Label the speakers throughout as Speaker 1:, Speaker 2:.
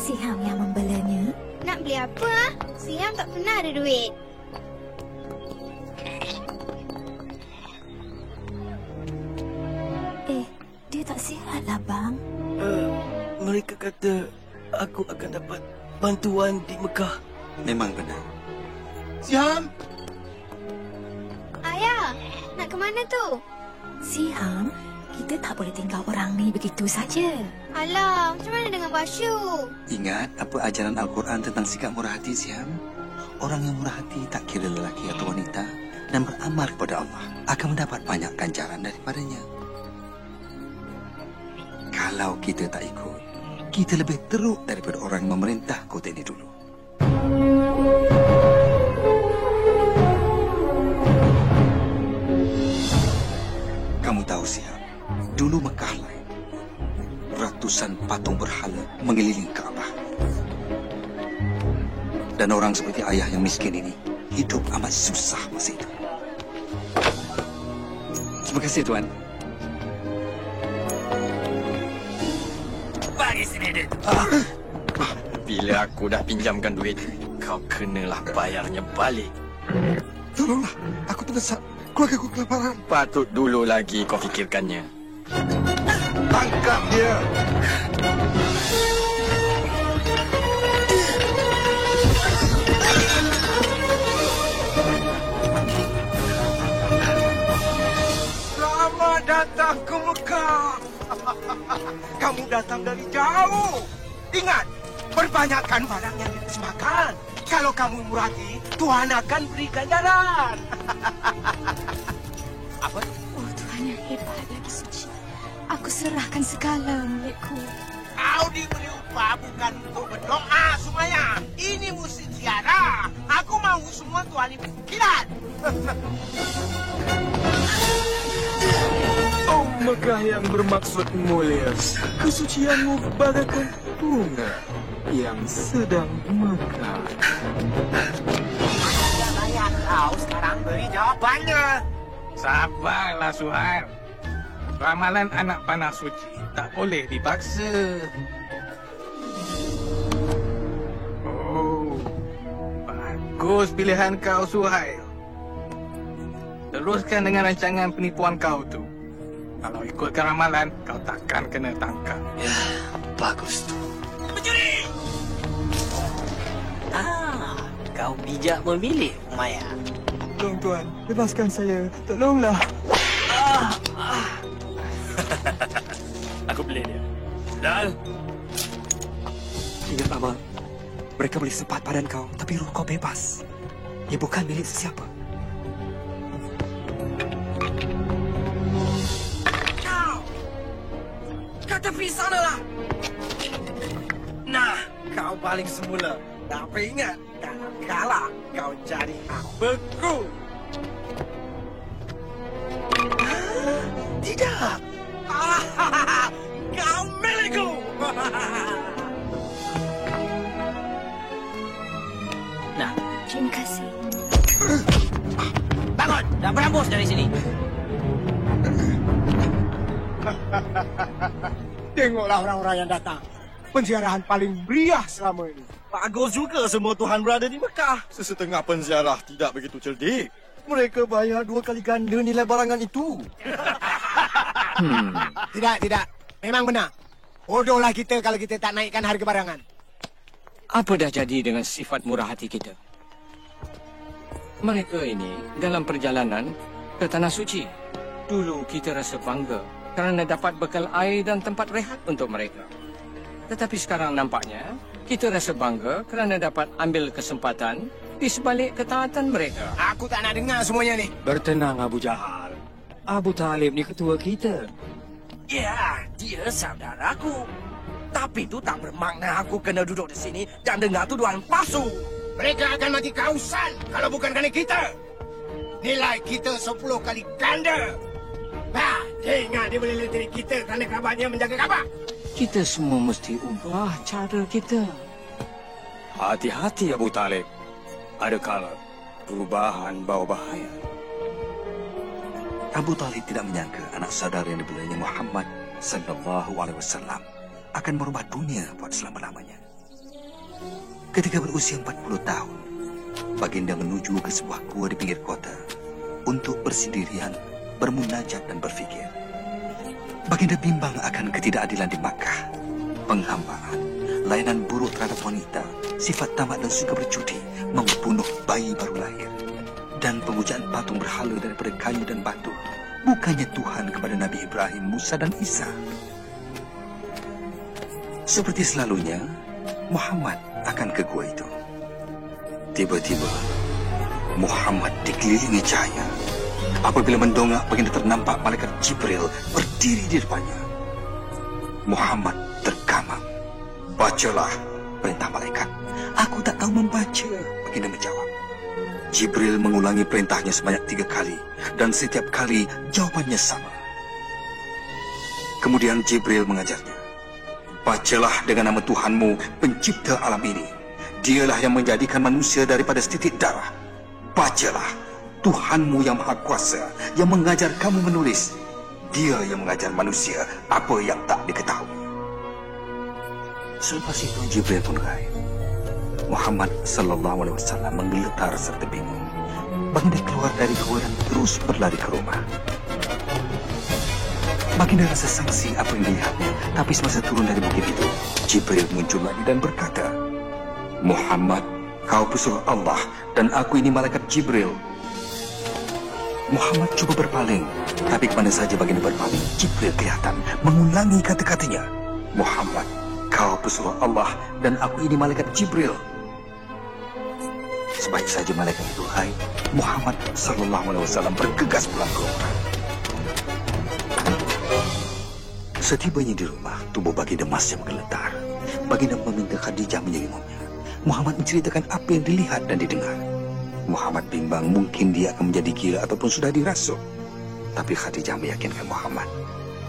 Speaker 1: Siham yang membelanya.
Speaker 2: Nak beli apa? Siham tak pernah ada duit.
Speaker 1: Dia tak sihat lah, bang.
Speaker 3: Mereka kata aku akan dapat bantuan di Mekah.
Speaker 4: Memang benar.
Speaker 3: Siam!
Speaker 2: Ayah, nak ke mana tu?
Speaker 1: Siham, kita tak boleh tinggal orang ni begitu saja.
Speaker 2: Alah, macam mana dengan Basyu?
Speaker 4: Ingat apa ajaran Al-Quran tentang sikap murah hati, Siam? Orang yang murah hati tak kira lelaki atau wanita dan beramal kepada Allah akan mendapat banyak ganjaran daripadanya. Kalau kita tak ikut, kita lebih teruk daripada orang yang memerintah kota ini dulu. Kamu tahu, Siam, dulu Mekah lain. Ratusan patung berhala mengelilingi Kaabah. Dan orang seperti ayah yang miskin ini hidup amat susah masa itu. Terima kasih, Tuan.
Speaker 3: Bagi sini, Dek.
Speaker 5: Bila aku dah pinjamkan duit, kau kenalah bayarnya balik.
Speaker 4: Tolonglah, aku terdesak. Keluarga aku kelaparan.
Speaker 5: Patut dulu lagi kau fikirkannya.
Speaker 4: Tangkap dia!
Speaker 3: Selamat datang ke Mekah. Kamu datang dari jauh. Ingat, perbanyakkan barang yang dipersembahkan. Kalau kamu murah hati, Tuhan akan beri ganjaran. Apa?
Speaker 1: Oh, Tuhan yang hebat lagi suci. Aku serahkan segala milikku.
Speaker 3: Kau diberi upah bukan untuk berdoa, Sumaya. Ini musim ziarah. Aku mau semua Tuhan ibu kilat.
Speaker 6: Oh, Mekah yang bermaksud mulia, kesucianmu bagaikan bunga yang sedang mekar.
Speaker 3: Tidak layak kau sekarang beri jawabannya.
Speaker 7: Sabarlah, Suhail. Ramalan anak panah suci tak boleh dipaksa. Oh, bagus pilihan kau, Suhail. Teruskan dengan rancangan penipuan kau tu. Kalau ikutkan ramalan, kau takkan kena tangkap.
Speaker 3: Ya, bagus tu. Pencuri! Kau bijak memilih, Maya.
Speaker 6: Tolong, Tuan. Bebaskan saya. Tolonglah.
Speaker 3: Aku beli dia. Dah.
Speaker 8: Ingat, Amal. Mereka boleh sempat badan kau, tapi roh kau bebas. Ia bukan milik sesiapa.
Speaker 3: Kau tepi sanalah. Nah, kau paling semula. Tapi ingat, kalau kalah, kau jadi hambaku. Tidak. Kau milikku.
Speaker 1: Nah, terima kasih.
Speaker 3: Bangun, dah berambus dari sini.
Speaker 9: Tengoklah orang-orang yang datang. Penziarahan paling meriah selama ini.
Speaker 3: Bagus juga semua Tuhan berada di Mekah.
Speaker 5: Sesetengah penziarah tidak begitu cerdik. Mereka bayar 2 kali ganda nilai barangan itu.
Speaker 9: Tidak. Memang benar. Bodohlah kita kalau kita tak naikkan harga barangan.
Speaker 10: Apa dah jadi dengan sifat murah hati kita? Mereka ini dalam perjalanan ke Tanah Suci. Dulu kita rasa bangga kerana dapat bekal air dan tempat rehat untuk mereka. Tetapi sekarang nampaknya kita rasa bangga kerana dapat ambil kesempatan di sebalik ketaatan mereka.
Speaker 9: Aku tak nak dengar semuanya ni.
Speaker 8: Bertenang, Abu Jahal. Abu Talib ni ketua kita.
Speaker 3: Ya, dia saudaraku. Tapi itu tak bermakna aku kena duduk di sini dan dengar tuduhan palsu.
Speaker 9: Mereka akan mati kehausan kalau bukan kerana kita. Nilai kita 10 kali ganda. Dengar dia boleh leteri kita kerana kabarnya menjaga Kaabah.
Speaker 10: Kita semua mesti ubah cara kita.
Speaker 8: Hati-hati, Abu Talib. Ada kala perubahan bawa bahaya.
Speaker 4: Abu Talib tidak menyangka anak saudara yang dibelanya Muhammad sallallahu alaihi wasallam akan merubah dunia buat selama-lamanya. Ketika berusia 40 tahun, baginda menuju ke sebuah gua di pinggir kota untuk bersendirian, bermunajat dan berfikir. Baginda bimbang akan ketidakadilan di Makkah, penghambaan, layanan buruk terhadap wanita, sifat tamak dan suka berjudi, membunuh bayi baru lahir, dan pemujaan patung berhala daripada kayu dan batu. Bukannya Tuhan kepada Nabi Ibrahim, Musa dan Isa. Seperti selalunya, Muhammad akan ke gua itu. Tiba-tiba, Muhammad dikelilingi cahaya. Apabila mendongak, baginda ternampak malaikat Jibril berdiri di depannya. Muhammad terkamang. Bacalah, perintah malaikat. Aku tak tahu membaca, baginda menjawab. Jibril mengulangi perintahnya sebanyak 3 kali, dan setiap kali jawabannya sama. Kemudian Jibril mengajarnya, bacalah dengan nama Tuhanmu, pencipta alam ini. Dialah yang menjadikan manusia daripada setitik darah. Bacalah, Tuhanmu yang Maha Kuasa, yang mengajar kamu menulis. Dia yang mengajar manusia apa yang tak diketahui. Selepas itu Jibril pun gaib. Muhammad sallallahu alaihi wasallam menggeletar serta bingung. Baginda keluar dari gua dan terus berlari ke rumah. Baginda rasa sangsi apa yang dilihatnya, tapi semasa turun dari bukit itu, Jibril muncul lagi dan berkata, Muhammad, kau pesuruh Allah dan aku ini malaikat Jibril. Muhammad cuba berpaling, tapi kemana saja baginda berpaling, Jibril kelihatan mengulangi kata-katanya. Muhammad, kau pesuruh Allah dan aku ini malaikat Jibril. Sebaik saja malaikat itu hai, Muhammad sallallahu alaihi wasallam bergegas pulang ke rumah. Setibanya di rumah, tubuh baginda masih menggeletar. Baginda meminta Khadijah menyelimutnya. Muhammad menceritakan apa yang dilihat dan didengar. Muhammad bimbang mungkin dia akan menjadi gila ataupun sudah dirasuk. Tapi Khadijah meyakinkan Muhammad,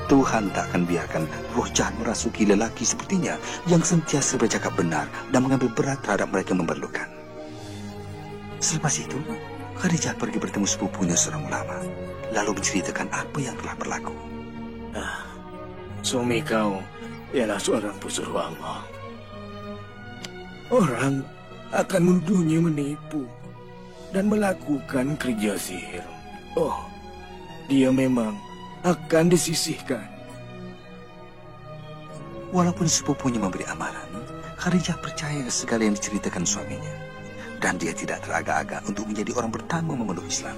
Speaker 4: Tuhan tak akan biarkan roh jahat merasuki lelaki sepertinya yang sentiasa bercakap benar dan mengambil berat terhadap mereka yang memerlukan. Selepas itu, Khadijah pergi bertemu sepupunya seorang ulama, lalu menceritakan apa yang telah berlaku.
Speaker 11: Suami kau ialah seorang pesuruh Allah. Orang akan menuduhnya menipu dan melakukan kerja sihir. Oh, dia memang akan disisihkan.
Speaker 4: Walaupun sepupunya memberi amalan, Khadijah percaya segala yang diceritakan suaminya. Dan dia tidak teragak-agak untuk menjadi orang pertama memeluk Islam.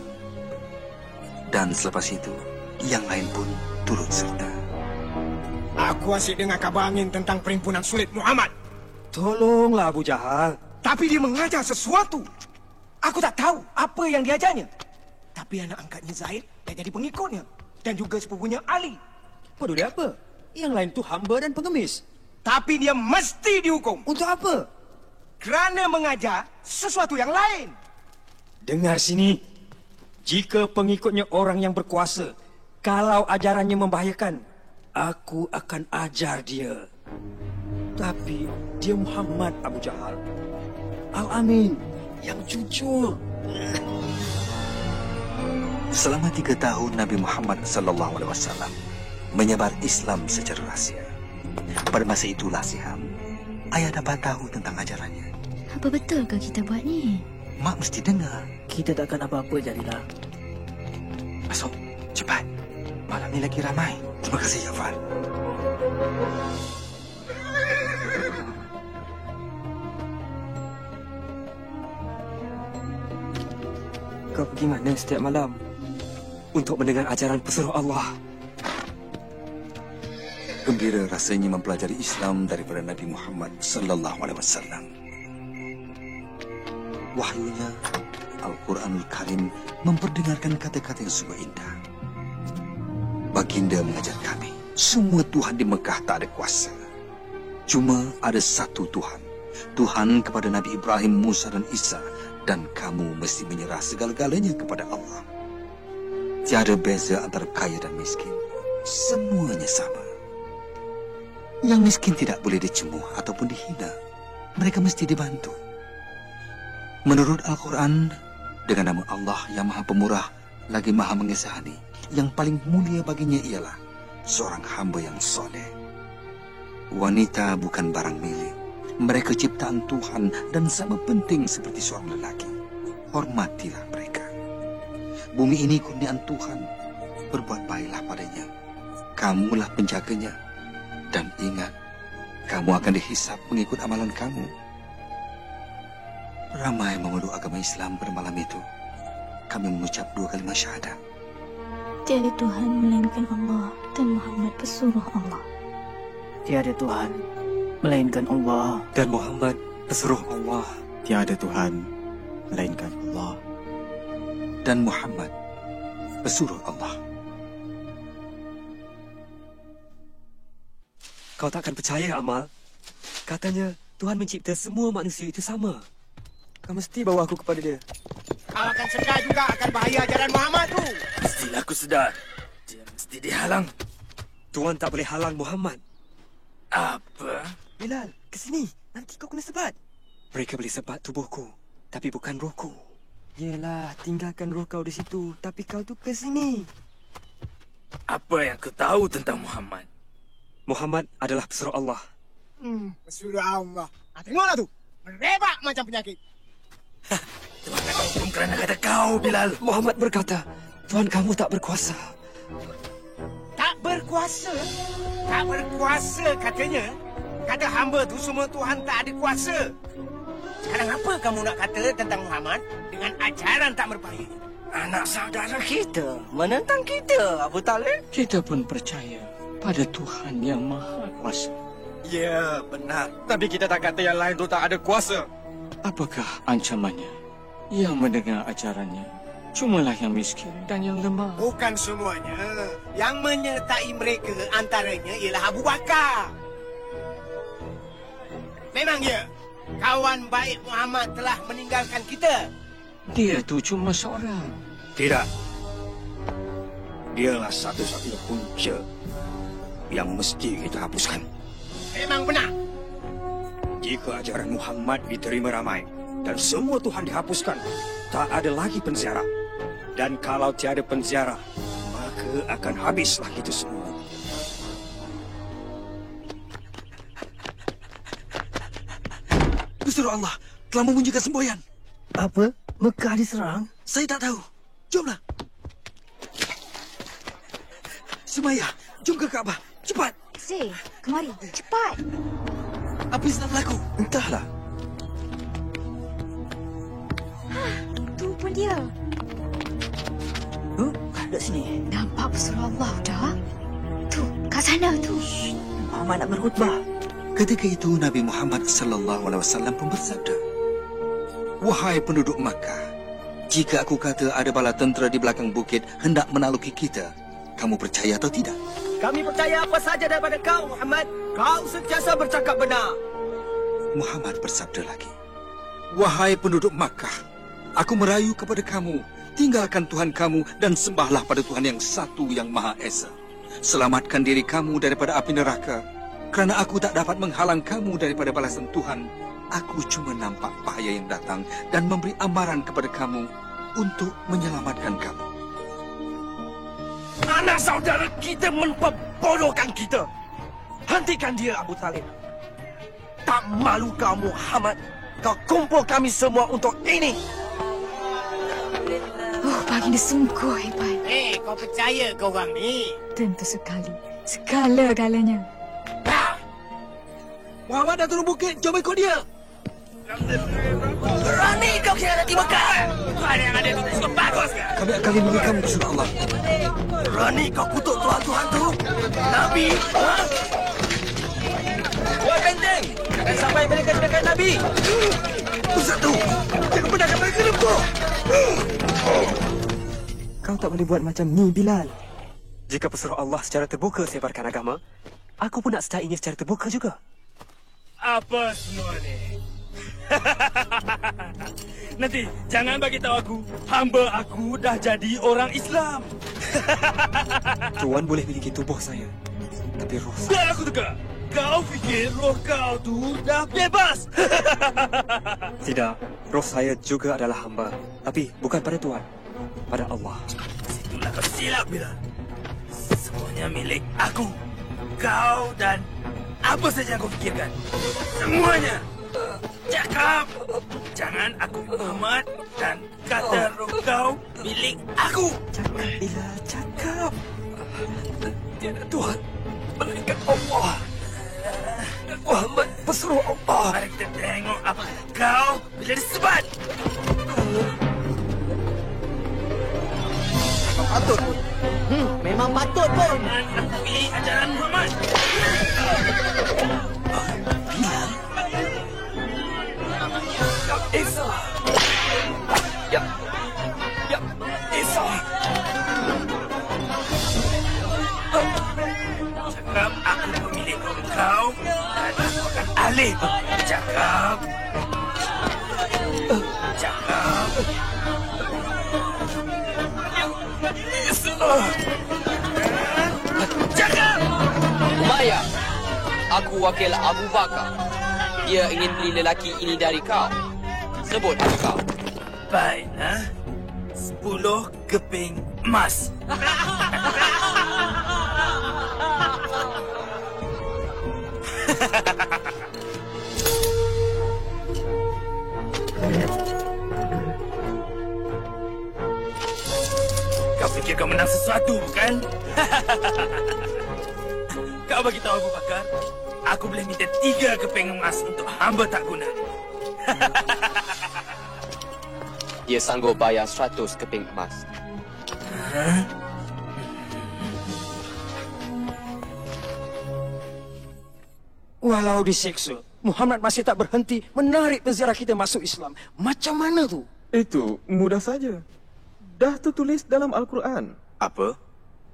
Speaker 4: Dan selepas itu, yang lain pun turut serta.
Speaker 9: Aku asyik dengar kabar angin tentang perhimpunan sulit Muhammad.
Speaker 8: Tolonglah Abu Jahal.
Speaker 3: Tapi dia mengajar sesuatu. Aku tak tahu apa yang diajarnya. Tapi anak angkatnya Zaid dah jadi pengikutnya. Dan juga sepupunya Ali.
Speaker 8: Peduli apa? Yang lain tu hamba dan pengemis.
Speaker 3: Tapi dia mesti dihukum.
Speaker 8: Untuk apa?
Speaker 3: Kerana mengajar sesuatu yang lain.
Speaker 8: Dengar sini. Jika pengikutnya orang yang berkuasa, kalau ajarannya membahayakan, aku akan ajar dia. Tapi dia Muhammad Abu Jahal. Al-Amin, yang jujur.
Speaker 4: Selama 3 tahun Nabi Muhammad sallallahu alaihi wasallam menyebar Islam secara rahsia. Pada masa itulah Siham, ayah dapat tahu tentang ajarannya.
Speaker 1: Apa betul ke kita buat ni?
Speaker 4: Mak mesti dengar.
Speaker 8: Kita takkan apa-apa jadilah.
Speaker 4: Masuk, cepat. Malam ni lagi ramai. Terima kasih, Jafar.
Speaker 8: Kau pergi mana setiap malam? Untuk mendengar ajaran pesuruh Allah.
Speaker 4: Gembira rasanya mempelajari Islam daripada Nabi Muhammad sallallahu alaihi wasallam. Wahyunya, Al-Quranul Karim memperdengarkan kata-kata yang sungguh indah. Baginda mengajar kami, semua Tuhan di Mekah tak ada kuasa. Cuma ada satu Tuhan. Tuhan kepada Nabi Ibrahim, Musa dan Isa. Dan kamu mesti menyerah segala-galanya kepada Allah. Tiada beza antara kaya dan miskin. Semuanya sama. Yang miskin tidak boleh dicemuh ataupun dihina. Mereka mesti dibantu. Menurut Al-Quran, dengan nama Allah yang Maha Pemurah, lagi Maha Mengasihani, yang paling mulia baginya ialah seorang hamba yang soleh. Wanita bukan barang milik, Mereka ciptaan Tuhan dan sama penting seperti seorang lelaki. Hormatilah mereka. Bumi ini kurniaan Tuhan. Berbuat baiklah padanya. Kamulah penjaganya. Dan ingat, kamu akan dihisap mengikut amalan kamu. Ramai memeluk agama Islam pada malam itu. Kami mengucap 2 kalimat syahadat.
Speaker 1: Tiada Tuhan melainkan Allah dan Muhammad pesuruh Allah.
Speaker 8: Tiada Tuhan melainkan Allah
Speaker 6: Dan Muhammad pesuruh Allah.
Speaker 8: Tiada Tuhan melainkan Allah.
Speaker 4: Dan Muhammad pesuruh Allah.
Speaker 8: Kau takkan percaya, Amal. Katanya Tuhan mencipta semua manusia itu sama. Kau mesti bawa aku kepada dia.
Speaker 9: Kau akan sedar juga akan bahaya ajaran Muhammad tu.
Speaker 11: Mestilah aku sedar. Dia mesti dihalang.
Speaker 8: Tuhan tak boleh halang Muhammad.
Speaker 11: Apa?
Speaker 8: Bilal, ke sini. Nanti kau kena sebat. Mereka boleh sebat tubuhku, tapi bukan rohku. Yelah, tinggalkan roh kau di situ, tapi kau tu ke sini.
Speaker 11: Apa yang kau tahu tentang Muhammad?
Speaker 8: Muhammad adalah pesuruh Allah.
Speaker 9: Pesuruh Allah. Tengoklah tu. Merebak macam penyakit.
Speaker 11: Tuhan akan hukum kerana kata kau, Bilal.
Speaker 8: Muhammad berkata, Tuhan kamu tak berkuasa.
Speaker 9: Tak berkuasa? Tak berkuasa katanya? Kata hamba tu semua Tuhan tak ada kuasa. Sekarang apa kamu nak kata tentang Muhammad dengan ajaran tak berbahaya?
Speaker 5: Anak saudara kita menentang kita, Abu Talib.
Speaker 10: Kita pun percaya pada Tuhan yang Maha Kuasa.
Speaker 5: Ya, benar. Tapi kita tak kata yang lain tu tak ada kuasa.
Speaker 10: Apakah ancamannya? Yang mendengar ajarannya cumalah yang miskin dan yang lemah.
Speaker 9: Bukan semuanya. Yang menyertai mereka antaranya ialah Abu Bakar. Memang ya, kawan baik Muhammad telah meninggalkan kita.
Speaker 10: Dia tu cuma seorang.
Speaker 11: Tidak. Dialah satu-satunya punca yang mesti kita hapuskan.
Speaker 9: Memang benar.
Speaker 11: Jika ajaran Muhammad diterima ramai dan semua Tuhan dihapuskan, tak ada lagi penziarah. Dan kalau tiada penziarah, maka akan habislah kita semua.
Speaker 4: Pesuruh Allah telah memunculkan semboyan.
Speaker 8: Apa? Mekah diserang?
Speaker 4: Saya tak tahu. Jomlah. Sumayyah, jom ke Kaabah. Cepat.
Speaker 1: Zee, kemari. Cepat.
Speaker 4: Apa yang sedang berlaku?
Speaker 8: Entahlah.
Speaker 1: Tu pun dia.
Speaker 8: Kat sini.
Speaker 1: Nampak pesuruh Allah dah. Tu, kat sana tu.
Speaker 8: Muhammad nak berkhutbah.
Speaker 4: Ketika itu Nabi Muhammad SAW pun bersabda, "Wahai penduduk Makkah, jika aku kata ada bala tentera di belakang bukit hendak menaluki kita, kamu percaya atau tidak?"
Speaker 8: Kami percaya apa saja daripada kau, Muhammad. Kau sentiasa bercakap benar.
Speaker 4: Muhammad bersabda lagi, "Wahai penduduk Makkah, aku merayu kepada kamu, tinggalkan Tuhan kamu dan sembahlah pada Tuhan yang satu yang Maha Esa. Selamatkan diri kamu daripada api neraka. Kerana aku tak dapat menghalang kamu daripada balasan Tuhan, aku cuma nampak bahaya yang datang dan memberi amaran kepada kamu untuk menyelamatkan kamu."
Speaker 5: Anak saudara kita memperbodohkan kita. Hentikan dia, Abu Talib. Tak malu kau, Muhammad. Kau kumpul kami semua untuk ini.
Speaker 1: Oh, baginda sungguh hebat.
Speaker 9: Kau percaya ke orang ni?
Speaker 1: Tentu sekali. Segala-galanya.
Speaker 4: Muhammad dah turun bukit, jom ikut dia.
Speaker 5: Berani kau khianati Mekah. Ada yang ada itu sudah bagus.
Speaker 4: Kami akan lindungi kamu, Pesuruh Allah.
Speaker 5: Berani kau kutuk Tuhan-Tuhan tu. Nabi. Buat benteng. Jangan sampai mereka dekat Nabi.
Speaker 4: Ustaz tu, jangan pedangkan mereka lembut.
Speaker 8: Kau tak boleh buat macam ni, Bilal. Jika pesuruh Allah secara terbuka sebarkan agama, aku pun nak sertainya secara terbuka juga.
Speaker 6: Apa semua ni? Nanti jangan bagi tahu aku, hamba aku dah jadi orang Islam.
Speaker 8: Tuan boleh miliki tubuh saya, tapi roh saya...
Speaker 6: Biar aku teka. Kau fikir roh kau tu dah bebas?
Speaker 8: Tidak, roh saya juga adalah hamba. Tapi bukan pada Tuan, pada Allah.
Speaker 11: Situlah kau silap, Bilal. Semuanya milik aku, kau dan
Speaker 6: Apa saja kau fikirkan? Semuanya. Cakap. Jangan aku Muhammad dan kata roh kau milik aku.
Speaker 8: Cakap, Bilal, cakap. Tiada Tuhan melainkan Allah. Muhammad pesuruh Allah.
Speaker 6: Mari kita tengok apa kau bila disebat.
Speaker 9: Patut. Memang patut pun.
Speaker 6: Dan akui ajaran Muhammad.
Speaker 8: Bilal. Ya Isa. Ya Isa.
Speaker 6: Cakap aku pemilik kau dan aku akan alih cakap. Cakap. Cakap.
Speaker 12: Maya, aku wakil Abu Bakar. Dia ingin beli lelaki ini dari kau. Sebut harga kau.
Speaker 6: Baiklah. 10 keping emas. Kau fikir kau menang sesuatu, bukan? Kau bagi tahu Abu Bakar, aku boleh minta 3 keping emas untuk hamba tak guna.
Speaker 12: Dia sanggup bayar 100 keping emas.
Speaker 11: Walau disiksa, Muhammad masih tak berhenti menarik penziarah kita masuk Islam. Macam mana tu?
Speaker 13: Itu mudah saja. Dah tertulis dalam Al-Quran.
Speaker 5: Apa?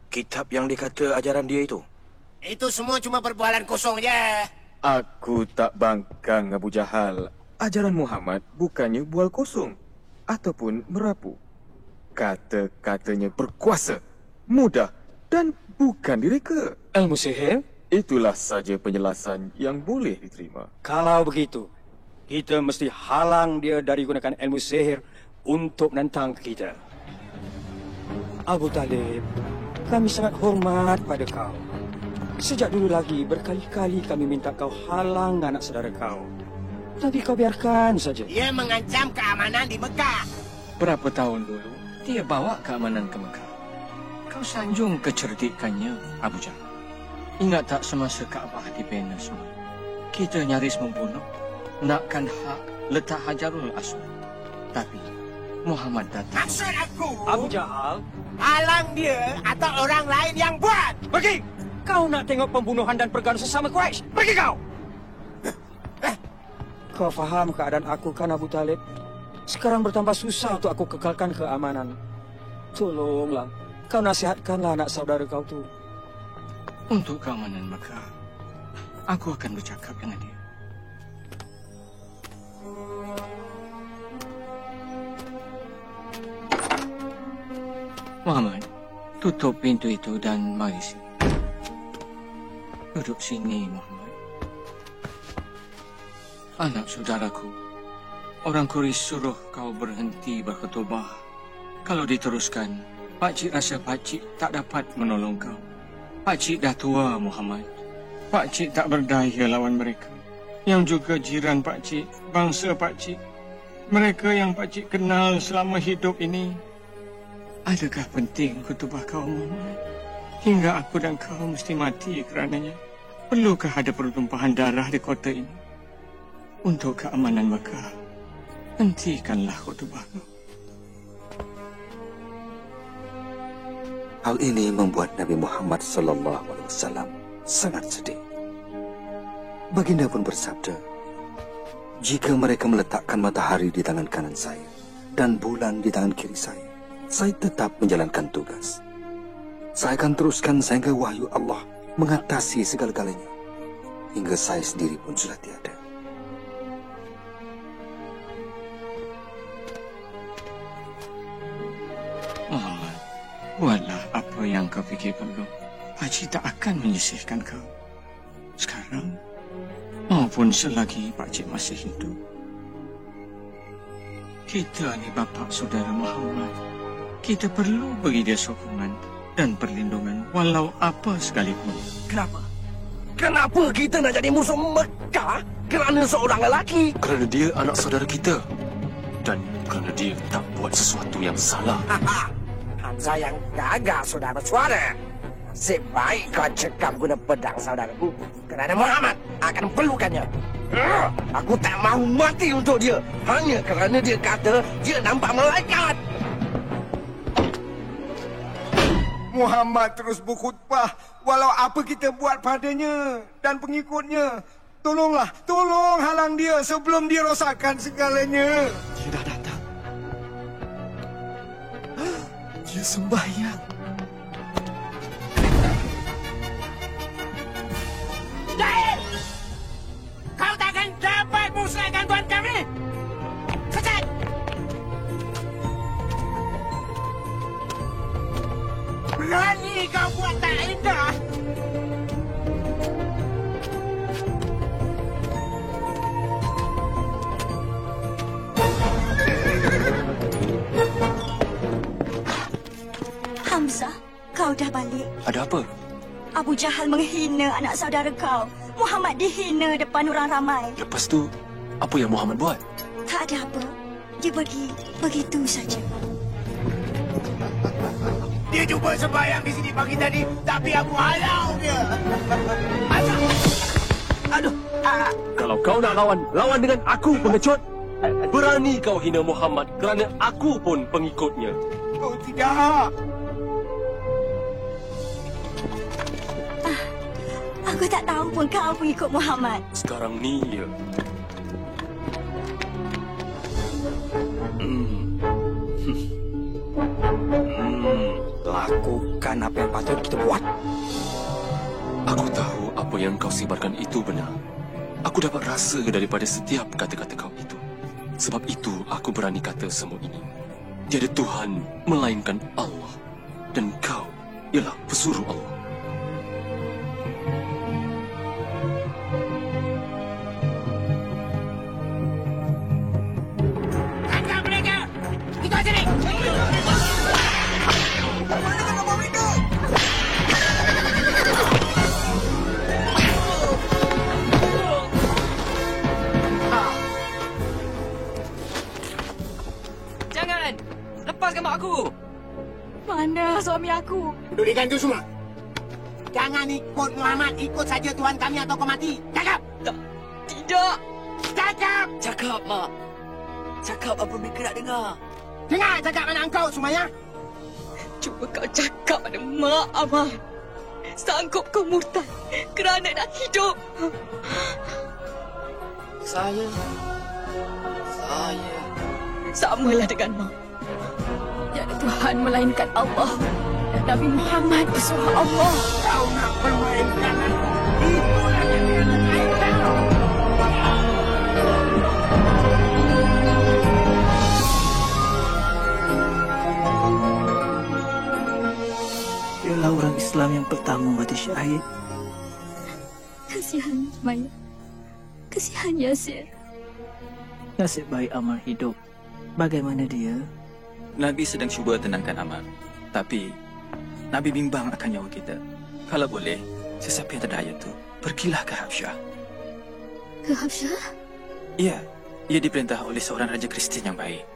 Speaker 5: Kitab yang dikata ajaran dia itu?
Speaker 9: Itu semua cuma perbualan kosong je.
Speaker 13: Aku tak bangkang Abu Jahal. Ajaran Muhammad bukannya bual kosong ataupun merapu. Kata-katanya berkuasa, mudah dan bukan direka.
Speaker 11: Ilmu sihir?
Speaker 13: Itulah saja penjelasan yang boleh diterima.
Speaker 11: Kalau begitu, kita mesti halang dia dari gunakan ilmu sihir untuk menentang kita. Abu Talib, kami sangat hormat pada kau. Sejak dulu lagi berkali-kali kami minta kau halang anak saudara kau. Tapi kau biarkan saja.
Speaker 9: Dia mengancam keamanan di Mekah.
Speaker 10: Berapa tahun dulu dia bawa keamanan ke Mekah. Kau sanjung kecerdikannya, Abu Jahal. Ingat tak semasa Kaabah dibina semua? Kita nyaris membunuh, nakkan hak letak Hajarul Aswad. Tapi Muhammad datang.
Speaker 9: Maksud aku,
Speaker 11: Abu Jahal,
Speaker 9: halang dia atau orang lain yang buat.
Speaker 11: pergi! Kau nak tengok pembunuhan dan pergaduhan sesama Quraisy? Pergi kau! Kau faham keadaan aku kan, Abu Talib? Sekarang bertambah susah untuk aku kekalkan keamanan. Tolonglah, kau nasihatkanlah anak saudara kau tu.
Speaker 10: Untuk keamanan Mekah, aku akan bercakap dengan dia. Muhammad, tutup pintu itu dan mari sini. Duduk sini, Muhammad. Anak saudaraku, orang Quraisy suruh kau berhenti berkhutbah. Kalau diteruskan, pakcik rasa pakcik tak dapat menolong kau. Pakcik dah tua, Muhammad. Pakcik tak berdaya lawan mereka. Yang juga jiran pakcik, bangsa pakcik. Mereka yang pakcik kenal selama hidup ini. Adakah penting khutbah kau, Muhammad? Hingga aku dan kau mesti mati kerananya. Perlukah ada pertumpahan darah di kota ini? Untuk keamanan Mekah, hentikanlah khutbah kau.
Speaker 4: Hal ini membuat Nabi Muhammad SAW sangat sedih. Baginda pun bersabda, jika mereka meletakkan matahari di tangan kanan saya dan bulan di tangan kiri saya tetap menjalankan tugas. Saya akan teruskan sehingga wahyu Allah mengatasi segala-galanya, hingga saya sendiri pun sudah tiada.
Speaker 10: Muhammad, buatlah apa yang kau fikir perlu. Pakcik tak akan menyisihkan kau. Sekarang, maupun selagi pakcik masih hidup. Kita ni bapa saudara Muhammad. Kita perlu beri dia sokongan dan perlindungan walau apa sekalipun.
Speaker 5: Kenapa? Kenapa kita nak jadi musuh Mekah kerana seorang lelaki?
Speaker 14: Kerana dia anak saudara kita. Dan kerana dia tak buat sesuatu yang salah.
Speaker 5: Hamzah yang gagah, saudara-saudara. Nasib baik kau cekap guna pedang saudaraku. Kerana Muhammad akan perlukannya. Aku tak mahu mati untuk dia. Hanya kerana dia kata dia nampak malaikat.
Speaker 3: Muhammad terus berkhutbah walau apa kita buat padanya dan pengikutnya. Tolonglah, tolong halang dia sebelum dia rosakkan segalanya.
Speaker 13: Dia dah datang. Dia sembahyang.
Speaker 9: Jahil! Kau takkan dapat musnahkan Tuhan kami! Kecat! Berani kau buat tak indah!
Speaker 1: Hamzah, kau dah balik.
Speaker 14: Ada apa?
Speaker 1: Abu Jahal menghina anak saudara kau. Muhammad dihina depan orang ramai.
Speaker 14: Lepas tu, apa yang Muhammad buat?
Speaker 1: Tak ada apa. Dia pergi begitu saja.
Speaker 9: Dia cuba sembahyang di sini pagi tadi, tapi aku halau dia.
Speaker 5: Aduh.
Speaker 14: Kalau kau nak lawan, lawan dengan aku, pengecut. Berani kau hina Muhammad kerana aku pun pengikutnya.
Speaker 3: Oh, tidak.
Speaker 1: Aku tak tahu pun kau pengikut Muhammad.
Speaker 14: Sekarang ni ya.
Speaker 11: Lakukan apa yang patut kita buat.
Speaker 14: Aku tahu apa yang kau sebarkan itu benar. Aku dapat rasa daripada setiap kata-kata kau itu. Sebab itu aku berani kata semua ini. Tiada Tuhan melainkan Allah. Dan kau ialah pesuruh Allah.
Speaker 9: Tangkap mereka! Ikut sini!
Speaker 3: Mana kapal mereka?
Speaker 12: Jangan! Lepaskan mak aku!
Speaker 1: Mana suami aku?
Speaker 9: Duduk di gantung semua. Jangan ikut Muhammad, ikut saja Tuhan kami atau kau mati. Cakap!
Speaker 12: Tidak!
Speaker 9: Cakap!
Speaker 12: Cakap, Mak. Cakap apa mereka nak dengar.
Speaker 9: Dengar cakap anak engkau, Sumaya.
Speaker 1: Cuba kau cakap pada Mak Amar. Sanggup kau murtad kerana nak hidup.
Speaker 12: Saya...
Speaker 1: Samalah dengan Mak. Tiada Tuhan melainkan Allah. Dan Nabi Muhammad pesuruh Allah.
Speaker 9: Kau nak permainkan aku. Itulah yang dia lakukan kau.
Speaker 8: Dialah orang Islam yang pertama mati syahid.
Speaker 1: Kasihan Maya. Kasihan Yasir.
Speaker 8: Nasib baik Ammar hidup. Bagaimana dia?
Speaker 15: Nabi sedang cuba tenangkan Ammar. Tapi, Nabi bimbang akan nyawa kita. Kalau boleh, sesiapa yang terdaya tu, pergilah ke Habsyah.
Speaker 1: Ke Habsyah?
Speaker 15: Ya, ia diperintah oleh seorang raja Kristian yang baik.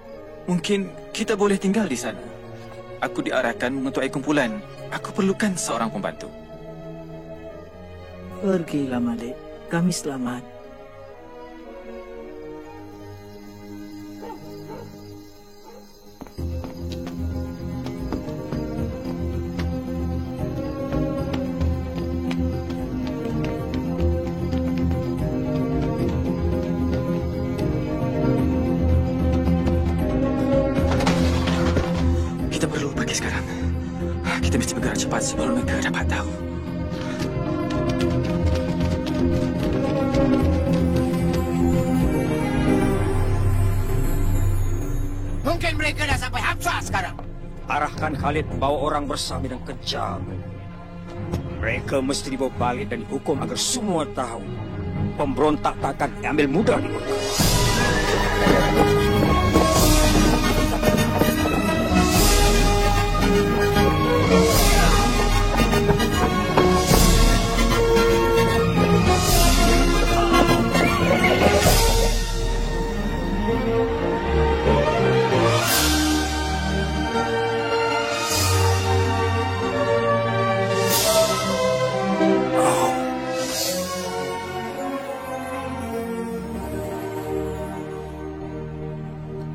Speaker 15: Mungkin kita boleh tinggal di sana. Aku diarahkan mengetuai kumpulan. Aku perlukan seorang pembantu.
Speaker 8: Pergilah Malik. Kami selamat.
Speaker 15: Kita perlu pergi sekarang. Kita mesti bergerak cepat sebelum mereka dapat tahu.
Speaker 9: Mungkin mereka dah sampai Habsyah sekarang.
Speaker 11: Arahkan Khalid bawa orang bersama dan kejar. Mereka mesti dibawa balik dan dihukum agar semua tahu pemberontak takkan ambil mudah di Mekah.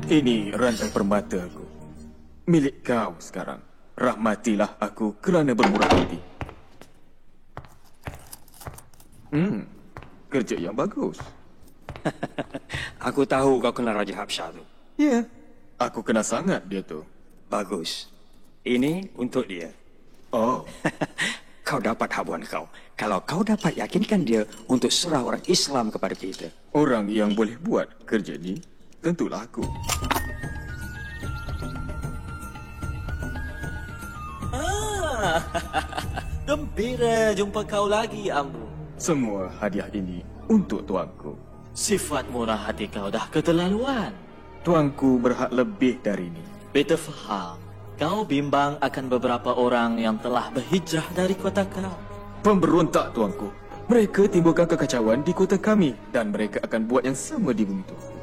Speaker 15: Ini rantai permata aku. Milik kau sekarang. Rahmatilah aku kerana bermurah hati. Kerja yang bagus.
Speaker 11: Aku tahu kau kenal Raja Habsyah tu.
Speaker 15: Ya, aku kenal sangat dia tu.
Speaker 11: Bagus. Ini untuk dia.
Speaker 15: Oh.
Speaker 11: Kau dapat habuan kau. Kalau kau dapat yakinkan dia untuk serah orang Islam kepada kita.
Speaker 15: Orang yang boleh buat kerja ni tentulah aku.
Speaker 16: Gembira jumpa kau lagi, Amru.
Speaker 15: Semua hadiah ini untuk tuanku.
Speaker 16: Sifat murah hati kau dah keterlaluan.
Speaker 15: Tuanku berhak lebih dari ini.
Speaker 16: Beta faham. Kau bimbang akan beberapa orang yang telah berhijrah dari kota kau.
Speaker 15: Pemberontak, tuanku. Mereka timbulkan kekacauan di kota kami dan mereka akan buat yang sama di bumi tuanku.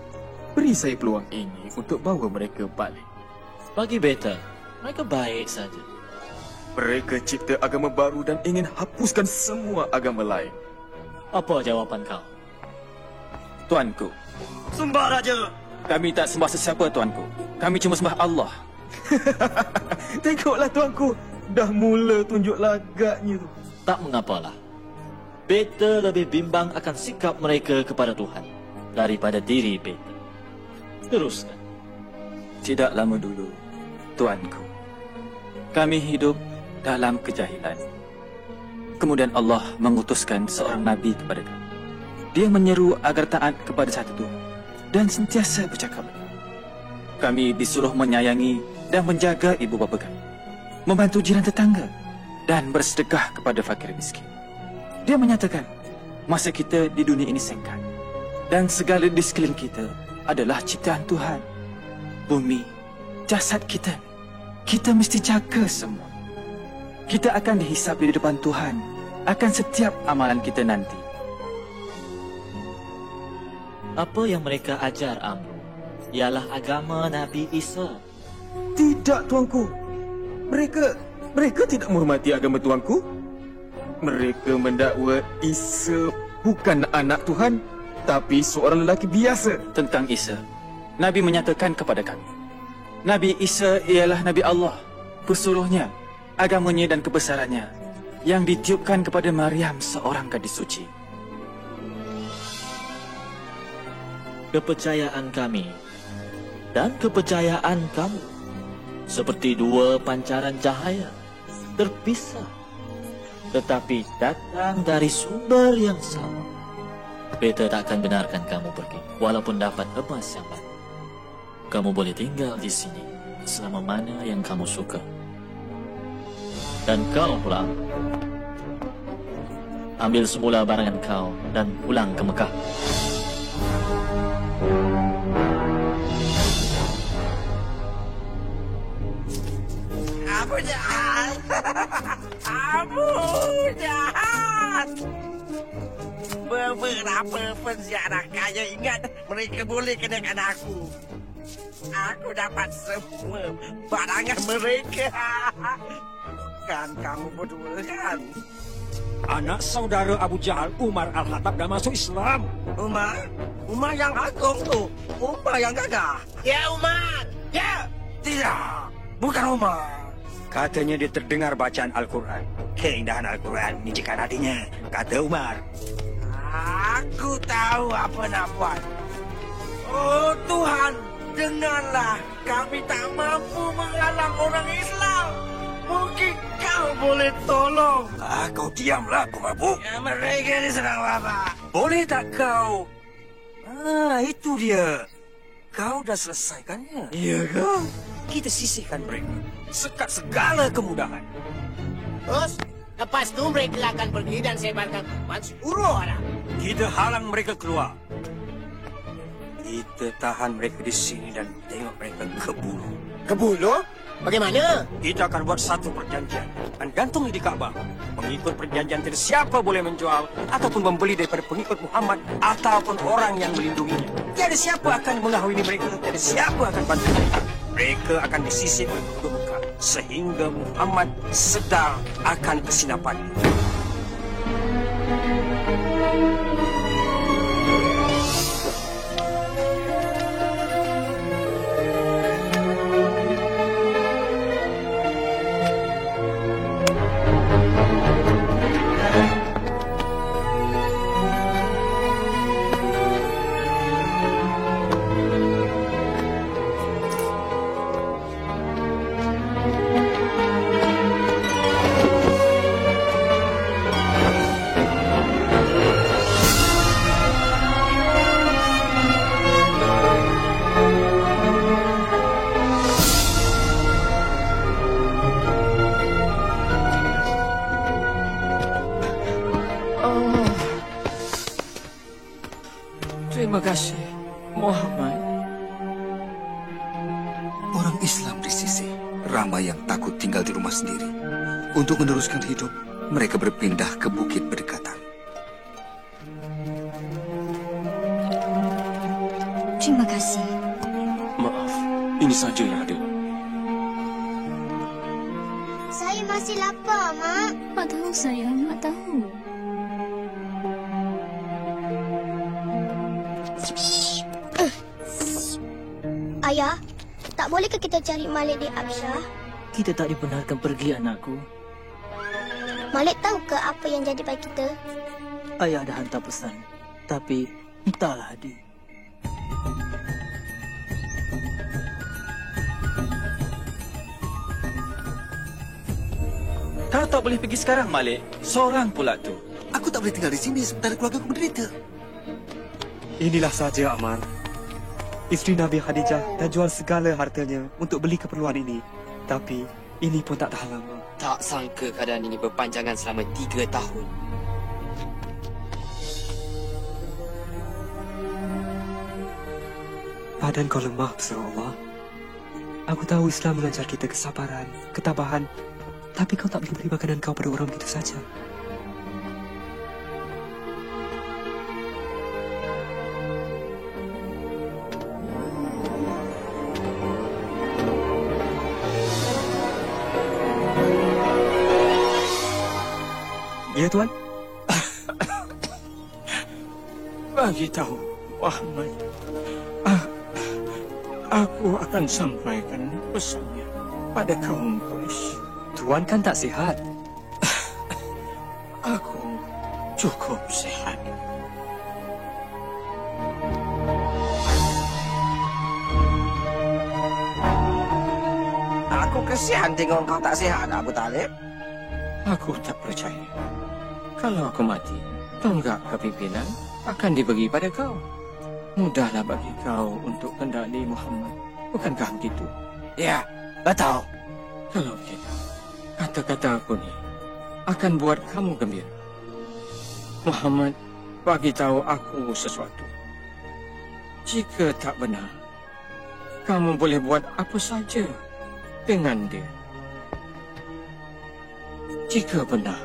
Speaker 15: Beri saya peluang ini untuk bawa mereka balik.
Speaker 16: Bagi beta, mereka baik saja.
Speaker 15: Mereka cipta agama baru dan ingin hapuskan semua agama lain.
Speaker 16: Apa jawapan kau?
Speaker 15: Tuanku.
Speaker 16: Sembah Raja.
Speaker 15: Kami tak sembah sesiapa, tuanku. Kami cuma sembah Allah. Tengoklah, tuanku. Dah mula tunjuk lagaknya tu.
Speaker 16: Tak mengapalah. Beta lebih bimbang akan sikap mereka kepada Tuhan daripada diri beta. Teruskan.
Speaker 15: Tidak lama dulu, tuanku. Kami hidup dalam kejahilan. Kemudian Allah mengutuskan seorang Nabi kepada kami. Dia menyeru agar taat kepada satu Tuhan dan sentiasa bercakap. Kami disuruh menyayangi dan menjaga ibu bapa kami, membantu jiran tetangga dan bersedekah kepada fakir miskin. Dia menyatakan masa kita di dunia ini singkat dan segala di sekeliling kita adalah ciptaan Tuhan. Bumi, jasad kita, kita mesti jaga semua. Kita akan dihisap di depan Tuhan akan setiap amalan kita nanti.
Speaker 16: Apa yang mereka ajar, Amru, ialah agama Nabi Isa.
Speaker 15: Tidak, tuanku. Mereka tidak menghormati agama tuanku. Mereka mendakwa Isa bukan anak Tuhan, tapi seorang lelaki biasa. Tentang Isa, Nabi menyatakan kepada kami, Nabi Isa ialah Nabi Allah, pesuruhnya, agamanya dan kebesarannya yang ditiupkan kepada Maryam, seorang gadis suci.
Speaker 16: Kepercayaan kami dan kepercayaan kamu seperti dua pancaran cahaya terpisah, tetapi datang dari sumber yang sama. Beta tak akan benarkan kamu pergi, walaupun dapat emas yang banyak. Kamu boleh tinggal di sini selama mana yang kamu suka. Dan kau pulang. Ambil semula barangan kau dan pulang ke Mekah.
Speaker 9: Abu jahat! Abu jahat! Beberapa penziarah kaya ingat mereka boleh kenakan aku. Aku dapat semua barangan mereka. Kan kamu berdua kan?
Speaker 11: Anak saudara Abu Jahal, Umar Al-Khattab dah masuk Islam.
Speaker 9: Umar? Umar yang agung tu. Umar yang gagah. Ya, Umar! Ya! Tidak! Bukan Umar.
Speaker 11: Katanya dia terdengar bacaan Al-Quran. Keindahan Al-Quran menjijikan hatinya, kata Umar.
Speaker 9: Aku tahu apa nak buat. Oh Tuhan, dengarlah. Kami tak mampu menghalang orang Islam. Mungkin kau boleh tolong.
Speaker 11: Kau diamlah, pemabuk.
Speaker 9: Ya, mereka diserang Bapak.
Speaker 11: Boleh tak kau? Itu dia. Kau dah selesaikannya.
Speaker 9: Iya kau?
Speaker 11: Kita sisihkan mereka. Sekat segala kemudahan.
Speaker 9: Terus, lepas tu mereka akan pergi dan sebarkan kapan seluruh orang.
Speaker 11: Kita halang mereka keluar. Kita tahan mereka di sini dan tengok mereka ke bulu.
Speaker 9: Ke bulu? Bagaimana?
Speaker 11: Kita akan buat satu perjanjian dan gantung di Kaabah. Mengikut perjanjian tidak siapa boleh menjual ataupun membeli daripada pengikut Muhammad ataupun orang yang melindunginya. Tiada siapa akan mengahwini mereka, tiada siapa akan bantu mereka. Mereka akan disisir oleh penduduk Mekah sehingga Muhammad sedar akan kesinapannya.
Speaker 10: Terima kasih, Muhammad.
Speaker 4: Orang Islam di sisi ramai yang takut tinggal di rumah sendiri. Untuk meneruskan hidup, mereka berpindah ke bukit berdekatan.
Speaker 1: Terima kasih.
Speaker 14: Maaf, ini saja yang ada.
Speaker 2: Saya masih lapar, Mak.
Speaker 1: Mak tahu sayang, Mak tahu.
Speaker 2: Ayah, tak bolehkah kita cari Malik di Absyah?
Speaker 16: Kita tak dibenarkan pergi, anakku.
Speaker 2: Malik tahu ke apa yang jadi pada kita?
Speaker 16: Ayah dah hantar pesan. Tapi entahlah dia.
Speaker 15: Kau tak boleh pergi sekarang, Malik. Seorang pula tu.
Speaker 4: Aku tak boleh tinggal di sini sementara keluarga aku menderita.
Speaker 13: Inilah saja, Aman. Isteri Nabi Khadijah dah jual segala hartanya untuk beli keperluan ini. Tapi ini pun tak tahan lama.
Speaker 12: Tak sangka keadaan ini berpanjangan selama 3 tahun.
Speaker 13: Badan kau lemah, besar Allah. Aku tahu Islam mengajar kita kesabaran, ketabahan. Tapi kau tak boleh beri makanan kau pada orang begitu saja. Ya, Tuan.
Speaker 10: Bagi tahu, Muhammad. Aku akan sampaikan pesannya pada kaum Quraisy.
Speaker 13: Tuan kan tak sihat.
Speaker 10: Aku cukup sihat.
Speaker 5: Aku kesian tengok kau tak sihat, Abu Talib.
Speaker 10: Aku tak percaya. Kalau aku mati, tonggak kepimpinan akan dibagi pada kau. Mudahlah bagi kau untuk kendali Muhammad. Bukankah begitu?
Speaker 5: Ya, betul.
Speaker 10: Kalau begitu, kata-kata aku ni akan buat kamu gembira. Muhammad, bagi tahu aku sesuatu. Jika tak benar, kamu boleh buat apa saja dengan dia. Jika benar,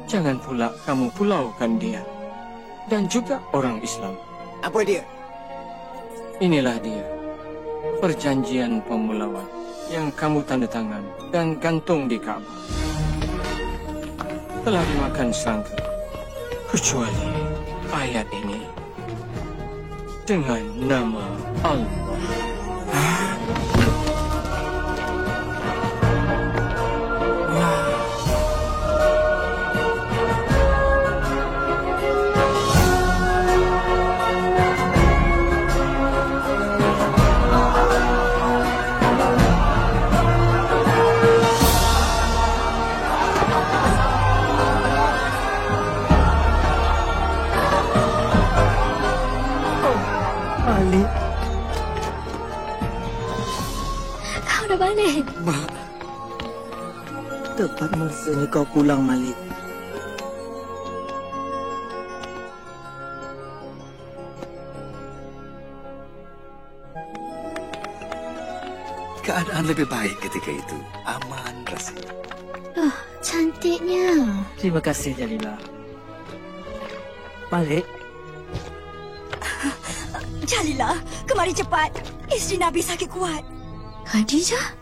Speaker 10: jangan pula kamu pulaukan dia dan juga orang Islam.
Speaker 5: Apa dia?
Speaker 10: Inilah dia, perjanjian pemulauan yang kamu tanda tangan dan gantung di Kaabah. Telah dimakan sangka, kecuali ayat ini dengan nama Allah.
Speaker 16: Malik.
Speaker 1: Kau dah balik.
Speaker 16: Mak. Tepat masanya kau pulang, Malik.
Speaker 4: Keadaan lebih baik ketika itu. Aman rasanya.
Speaker 1: Oh, cantiknya.
Speaker 16: Terima kasih, Jalila. Malik.
Speaker 1: Jalila, kemari cepat. Isteri Nabi sakit kuat. Khadijah?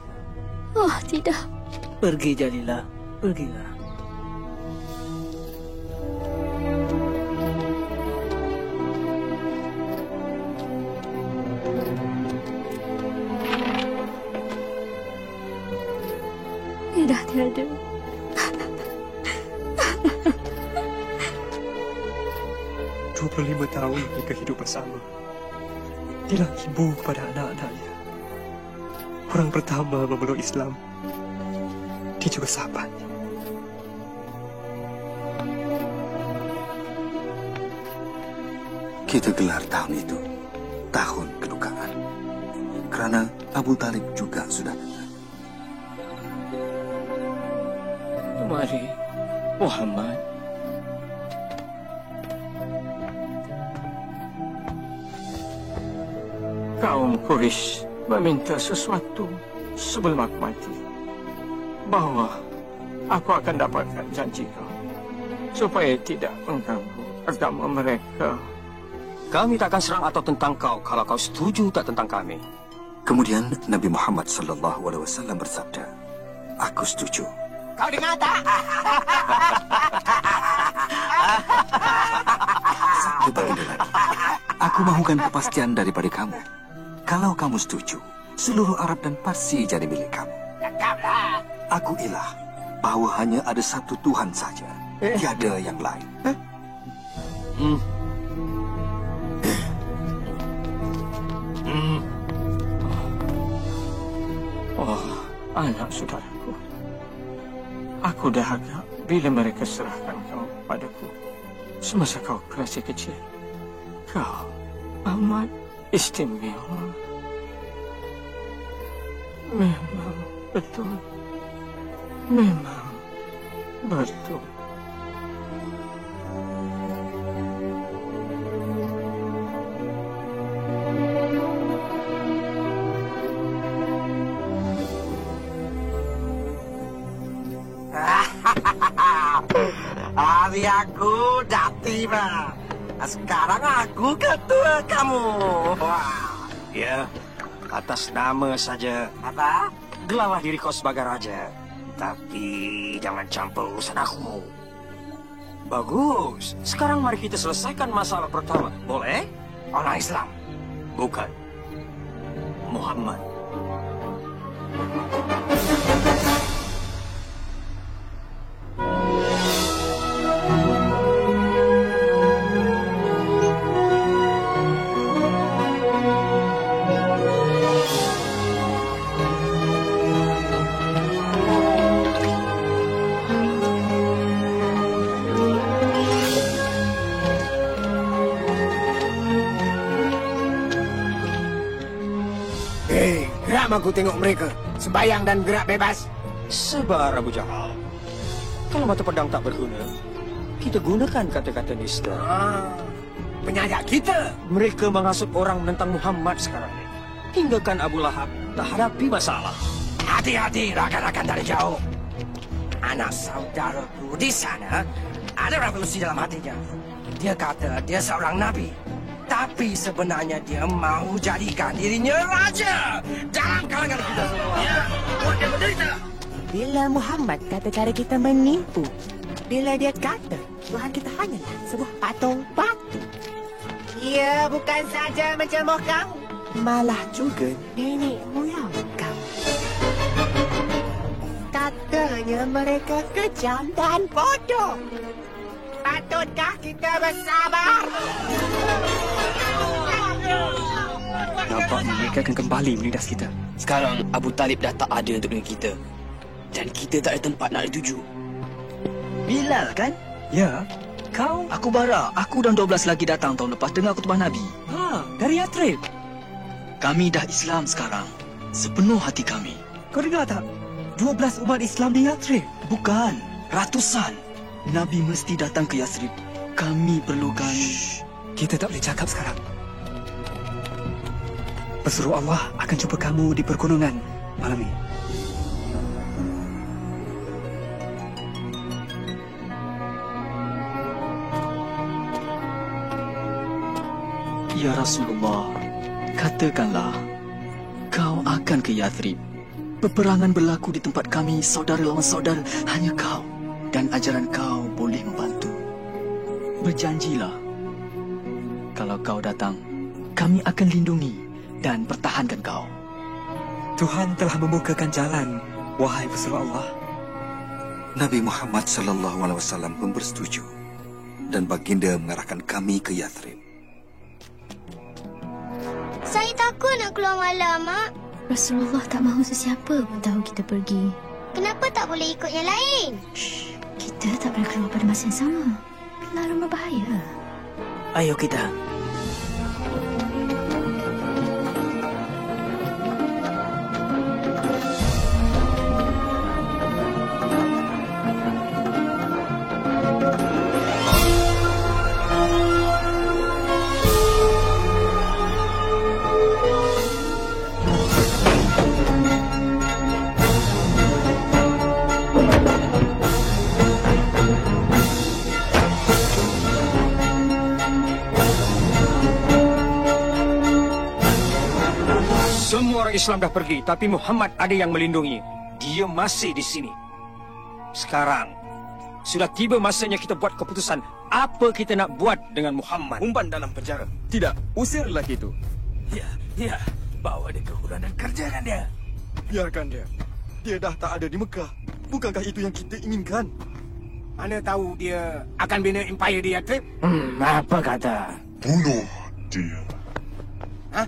Speaker 1: Oh, tidak.
Speaker 16: Pergi, Jalila. Pergilah.
Speaker 1: Dia dah tiada.
Speaker 13: tahun mereka hidup bersama. Dialah ibu kepada anak-anaknya. Orang pertama memeluk Islam. Dia juga sahabatnya.
Speaker 4: Kita gelar tahun itu tahun kedukaan. Kerana Abu Talib juga sudah datang.
Speaker 10: Mari, Muhammad. kaum Quraisy meminta sesuatu sebelum aku mati. Bahawa aku akan dapatkan janji kau supaya tidak mengganggu agama mereka.
Speaker 11: Kami takkan serang atau tentang kau kalau kau setuju tak tentang kami.
Speaker 4: Kemudian Nabi Muhammad SAW bersabda, "Aku setuju."
Speaker 9: Kau dengar tak?
Speaker 4: Satu baginda lagi. Aku mahukan kepastian daripada kamu. Kalau kamu setuju, seluruh Arab dan Parsi jadi milik kamu.
Speaker 9: Cakaplah.
Speaker 4: Aku ilah bahawa hanya ada satu Tuhan saja, tiada yang lain.
Speaker 10: Oh, anak saudaraku. Aku dahaga bila mereka serahkan kau padaku semasa kau masih kecil. Kau amat istimewa. Memang betul. Memang betul.
Speaker 5: Hari aku dah tiba. Sekarang aku ketua kamu.
Speaker 11: Ya, atas nama saja.
Speaker 5: Apa?
Speaker 11: Gelarlah diri kau sebagai raja. Tapi jangan campur urusan aku. Bagus. Sekarang mari kita selesaikan masalah pertama. Boleh?
Speaker 5: Orang Islam.
Speaker 11: Bukan. Muhammad.
Speaker 9: Gerak aku tengok mereka. Sembayang dan gerak bebas.
Speaker 11: Sabar, Abu Jahal. Kalau mata pedang tak berguna, kita gunakan kata-kata nista.
Speaker 9: Penyajak kita.
Speaker 11: Mereka menghasut orang menentang Muhammad sekarang ini. Hinggakan Abu Lahab tak hadapi masalah.
Speaker 5: Hati-hati rakan-rakan dari jauh. Anak saudaraku di sana ada revolusi dalam hatinya. Dia kata dia seorang nabi. Tapi sebenarnya dia mahu jadikan dirinya raja dalam kalangan kita semua. Ya, buat dia menderita.
Speaker 17: Bila Muhammad kata cara kita menipu. Bila dia kata Tuhan kita hanyalah sebuah patung batu. Ia bukan saja mencemoh kamu, malah juga nenek moyang kamu. Katanya mereka kejam dan bodoh. Patutkah kita bersabar?
Speaker 8: Nampaknya mereka akan kembali menindas kita.
Speaker 12: Sekarang Abu Talib dah tak ada untuk dengan kita. Dan kita tak ada tempat nak dituju.
Speaker 18: Bilal kan?
Speaker 8: Ya.
Speaker 18: Kau? Aku Bara. Aku dan 12 lagi datang tahun lepas dengar khutbah Nabi.
Speaker 8: Dari Yathrib.
Speaker 18: Kami dah Islam sekarang. Sepenuh hati kami.
Speaker 8: Kau dengar tak? 12 umat Islam di Yathrib.
Speaker 18: Bukan. Ratusan. Nabi mesti datang ke Yathrib. Kami perlukan...
Speaker 8: Kita tak boleh cakap sekarang. Pesuruh Allah akan jumpa kamu di pergunungan malam ini.
Speaker 18: Ya Rasulullah, katakanlah, kau akan ke Yathrib. Peperangan berlaku di tempat kami, saudara lawan saudara, hanya kau. Dan ajaran kau boleh membantu. Berjanjilah, kalau kau datang, kami akan lindungi dan pertahankan kau.
Speaker 8: Tuhan telah membukakan jalan, wahai pesuruh Allah.
Speaker 4: Nabi Muhammad SAW pun bersetuju dan baginda mengarahkan kami ke Yathrib.
Speaker 2: Saya takut nak keluar malam, Mak.
Speaker 1: Rasulullah tak mahu sesiapa pun tahu kita pergi.
Speaker 2: Kenapa tak boleh ikut yang lain?
Speaker 1: Kita tak boleh keluar pada masa yang sama. Terlalu berbahaya.
Speaker 18: Ayo kita.
Speaker 11: Islam dah pergi, tapi Muhammad ada yang melindungi. Dia masih di sini. Sekarang, sudah tiba masanya kita buat keputusan apa kita nak buat dengan Muhammad.
Speaker 7: Umpan dalam penjara. Tidak, usir lelaki itu.
Speaker 6: Ya, bawa dia ke hutan dan kerjakan dia.
Speaker 13: Biarkan dia. Dia dah tak ada di Mekah. Bukankah itu yang kita inginkan?
Speaker 9: Mana tahu dia akan bina empire dia, Trip?
Speaker 5: Apa kata?
Speaker 13: Bunuh dia. Hah?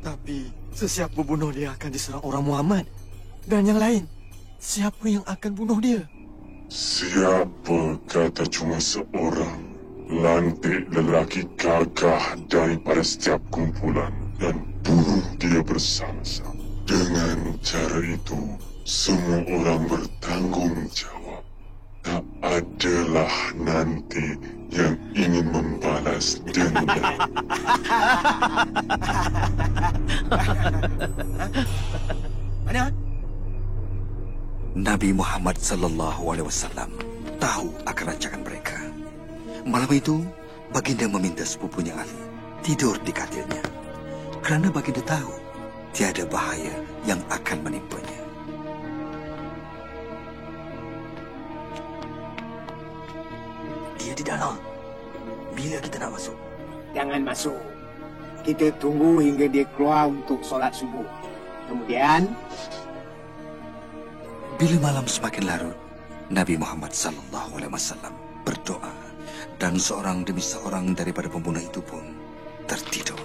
Speaker 13: Tapi sesiapa bunuh dia akan diserang orang Muhammad. Dan yang lain, siapa yang akan bunuh dia?
Speaker 19: Siapa kata cuma seorang? Lantik lelaki gagah daripada setiap kumpulan dan bunuh dia bersama-sama. Dengan cara itu, semua orang bertanggung jawab. Tak adalah nanti yang ingin membalas dendam.
Speaker 3: Mana?
Speaker 4: Nabi Muhammad SAW tahu akan rancangan mereka. Malam itu, baginda meminta sepupunya Ali tidur di katilnya. Kerana baginda tahu tiada bahaya yang akan menimpanya.
Speaker 5: Dia di dalam. Bila kita nak masuk?
Speaker 9: Jangan masuk. Kita tunggu hingga dia keluar untuk solat subuh. Kemudian,
Speaker 4: bila malam semakin larut, Nabi Muhammad SAW berdoa dan seorang demi seorang daripada pembunuh itu pun tertidur.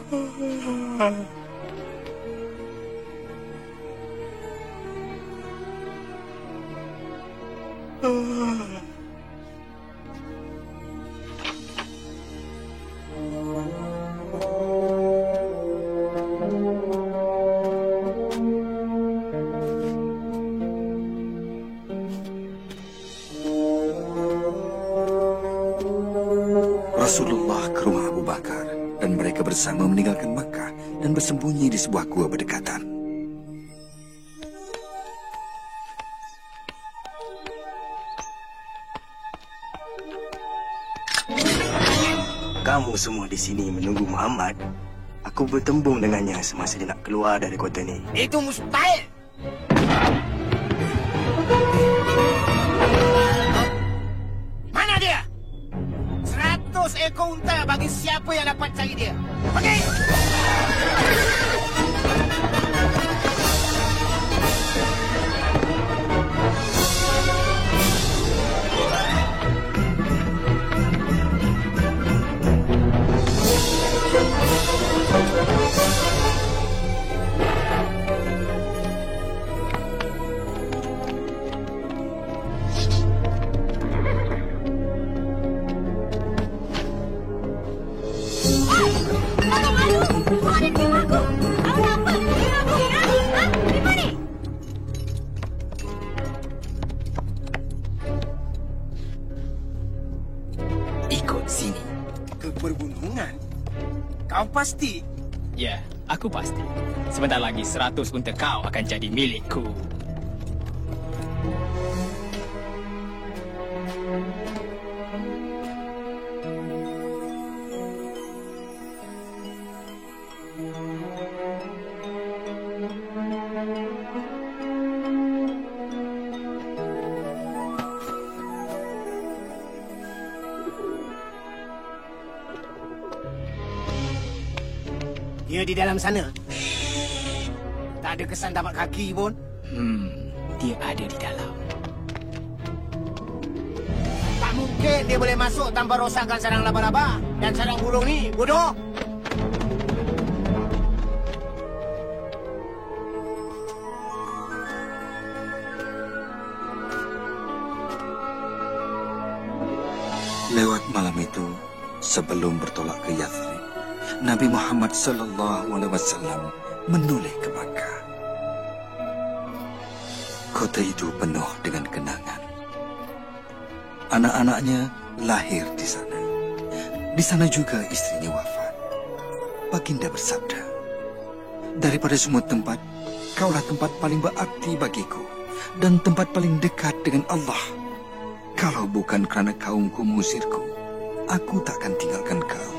Speaker 4: Rasulullah ke rumah Abu Bakar dan mereka bersama meninggalkan Makkah dan bersembunyi di sebuah gua berdekatan.
Speaker 5: Kamu semua di sini menunggu Muhammad. Aku bertembung dengannya semasa dia nak keluar dari kota ni.
Speaker 9: itu mustahil. Mana dia? 100 ekor unta bagi siapa yang dapat cari dia. Pergi!
Speaker 10: Ikut sini.
Speaker 9: Keperbunungan? Kau pasti?
Speaker 10: Ya, aku pasti. Sebentar lagi 100 unta kau akan jadi milikku.
Speaker 9: Dia di dalam sana. Tak ada kesan tapak kaki pun.
Speaker 10: Dia ada di dalam.
Speaker 9: Tak mungkin dia boleh masuk tanpa rosakkan sarang laba-laba dan sarang burung ni, bodoh.
Speaker 4: Lewat malam itu, sebelum bertolak ke Yathrib, Nabi Muhammad SAW menoleh ke Makkah. Kota itu penuh dengan kenangan. Anak-anaknya lahir di sana. Di sana juga istrinya wafat. Baginda bersabda, "Daripada semua tempat, kaulah tempat paling berarti bagiku dan tempat paling dekat dengan Allah. Kalau bukan kerana kaumku mengusirku, aku takkan tinggalkan kau."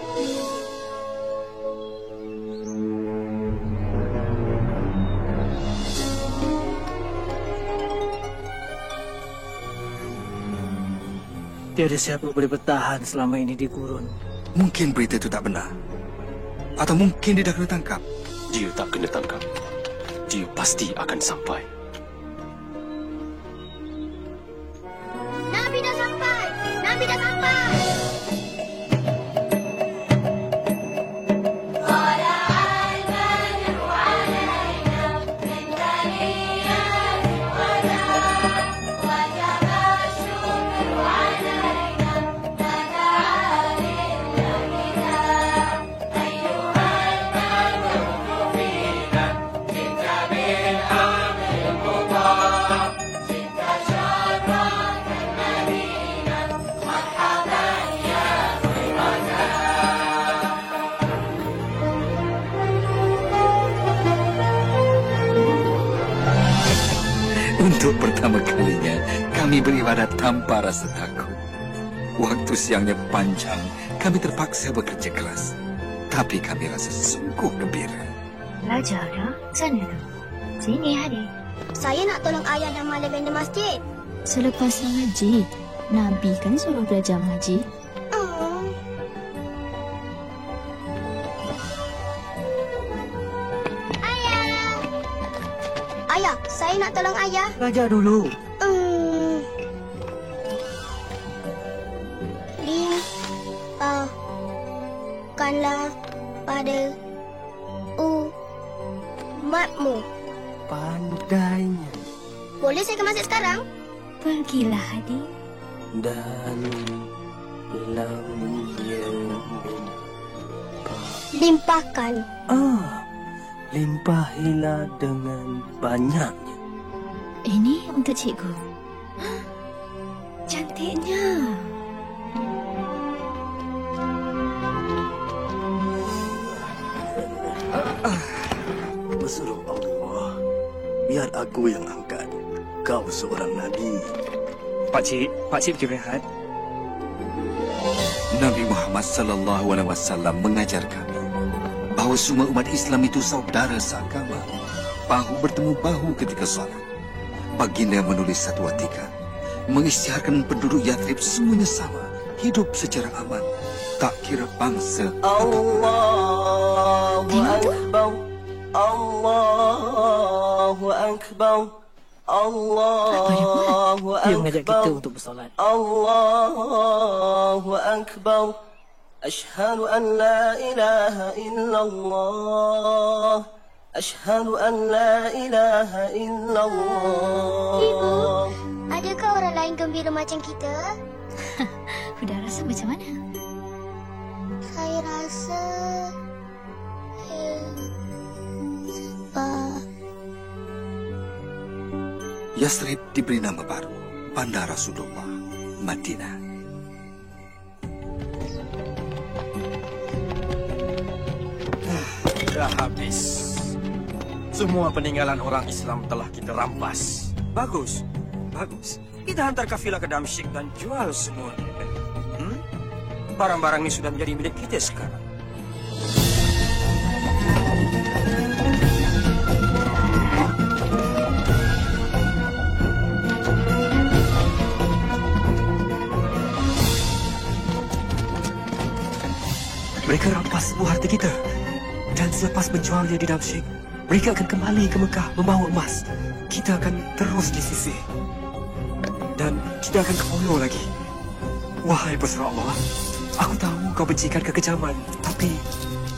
Speaker 16: Tiada siapa boleh bertahan selama ini di gurun.
Speaker 4: Mungkin berita itu tak benar. Atau mungkin dia dah kena tangkap.
Speaker 14: Dia tak kena tangkap. Dia pasti akan sampai.
Speaker 2: Nabi dah sampai! Nabi dah sampai!
Speaker 4: Untuk pertama kalinya, kami beribadat tanpa rasa takut. Waktu siangnya panjang, kami terpaksa bekerja keras. Tapi kami rasa sungguh gembira.
Speaker 2: Belajar dah? Sana dah. Sini hari. Saya nak tolong ayah dan malam benda masjid.
Speaker 1: Selepas mengaji, Nabi kan suruh belajar mengaji.
Speaker 2: Ayah, saya nak tolong ayah.
Speaker 16: Belajar dulu.
Speaker 2: Limpahkanlah pada umatmu.
Speaker 5: Pandainya.
Speaker 2: Boleh saya ke masjid sekarang?
Speaker 1: Pergilah, Hadi.
Speaker 5: Dan lam
Speaker 2: limpahkan.
Speaker 5: Limpahilah dengan banyaknya.
Speaker 1: Ini untuk cikgu. Cantiknya.
Speaker 18: Bersuruh Allah, biar aku yang angkat. Kau seorang Nabi.
Speaker 8: Pakcik pergi rehat.
Speaker 4: Nabi Muhammad SAW mengajar kami bahawa semua umat Islam itu saudara seagama, bahu bertemu bahu ketika salat. Baginda menulis satu watikan, mengisytiharkan penduduk Yathrib semuanya sama, hidup secara aman, tak kira bangsa.
Speaker 5: Allahu Akbar, Allahu Akbar, Allahu Akbar.
Speaker 16: Dia mengajak kita untuk bersolat.
Speaker 5: Allahu Akbar. Ashhadu an la ilaha illallah. Ashhadu an la ilaha illallah.
Speaker 2: Ibu, adakah orang lain gembira macam kita?
Speaker 1: Sudah rasa macam mana?
Speaker 2: Saya rasa hebat.
Speaker 4: Yathrib diberi nama baru, Bandar Rasulullah, Madinah.
Speaker 6: Dah habis. Semua peninggalan orang Islam telah kita rampas.
Speaker 11: Bagus. Kita hantar kafilah ke Damsyik dan jual semuanya. Barang-barang ini sudah menjadi milik kita sekarang.
Speaker 13: Mereka rampas semua harta kita. Dan selepas menjualnya di Damsyik, mereka akan kembali ke Mekah membawa emas. Kita akan terus disisih. Dan kita akan kepoyo lagi. Wahai pesuruh Allah, aku tahu kau bencikan kekejaman, tapi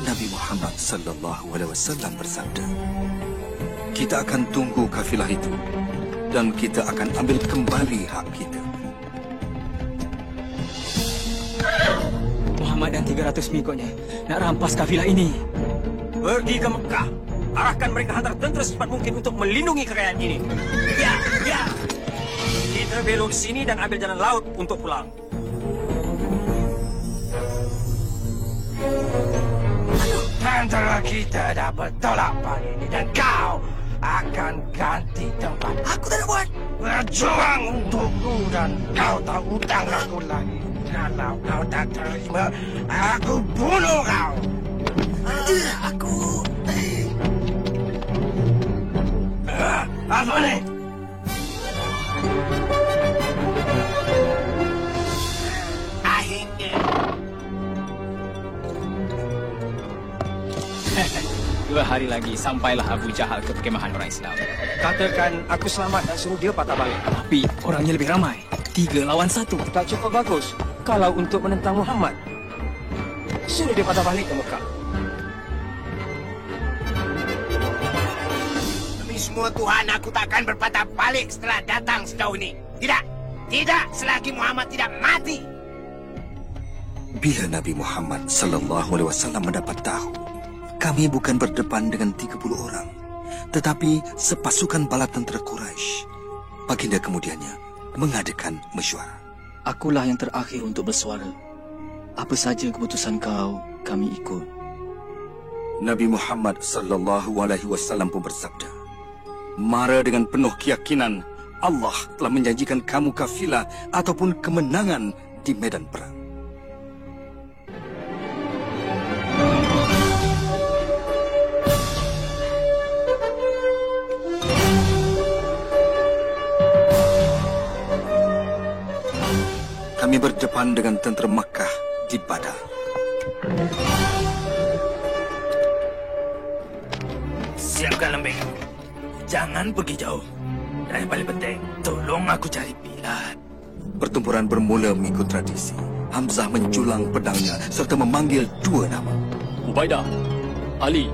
Speaker 4: Nabi Muhammad SAW bersabda, kita akan tunggu kafilah itu dan kita akan ambil kembali hak kita.
Speaker 8: Muhammad dan 300 pengikutnya nak rampas kafilah ini.
Speaker 11: Pergi ke Mekah. Arahkan mereka hantar tentera secepat mungkin untuk melindungi kekayaan ini. Ya. Kita belok sini dan ambil jalan laut untuk pulang.
Speaker 3: Antara kita dah bertolak pagi ini dan kau akan ganti tempat. Aku tak nak buat. Berjuang untukku dan kau tak hutang aku lagi. Kalau kau tak terima, aku bunuh kau. Apa ni?
Speaker 10: hari lagi sampailah Abu Jahal ke perkemahan orang Islam.
Speaker 5: Katakan aku selamat dan suruh dia patah balik.
Speaker 10: Tapi orangnya lebih ramai. 3 lawan 1.
Speaker 5: Tak cukup bagus. Kalau untuk menentang Muhammad, suruh dia patah balik ke Mekah.
Speaker 9: Demi semua Tuhan, aku takkan berpatah balik setelah datang sejauh ini. Tidak. Tidak selagi Muhammad tidak mati.
Speaker 4: Bila Nabi Muhammad SAW mendapat tahu, kami bukan berdepan dengan 30 orang, tetapi sepasukan bala tentera Quraisy. Baginda kemudiannya mengadakan mesyuarat.
Speaker 18: Akulah yang terakhir untuk bersuara. Apa saja keputusan kau, kami ikut.
Speaker 4: Nabi Muhammad SAW pun bersabda, "Mara dengan penuh keyakinan Allah telah menjanjikan kamu kafilah ataupun kemenangan di medan perang." Kami berdepan dengan tentera Makkah di Badar.
Speaker 6: Siapkan lembing. Jangan pergi jauh. Dan yang paling penting, tolong aku cari Bilal.
Speaker 4: Pertempuran bermula mengikut tradisi. Hamzah menjulang pedangnya serta memanggil 2 nama.
Speaker 14: Ubaidah, Ali.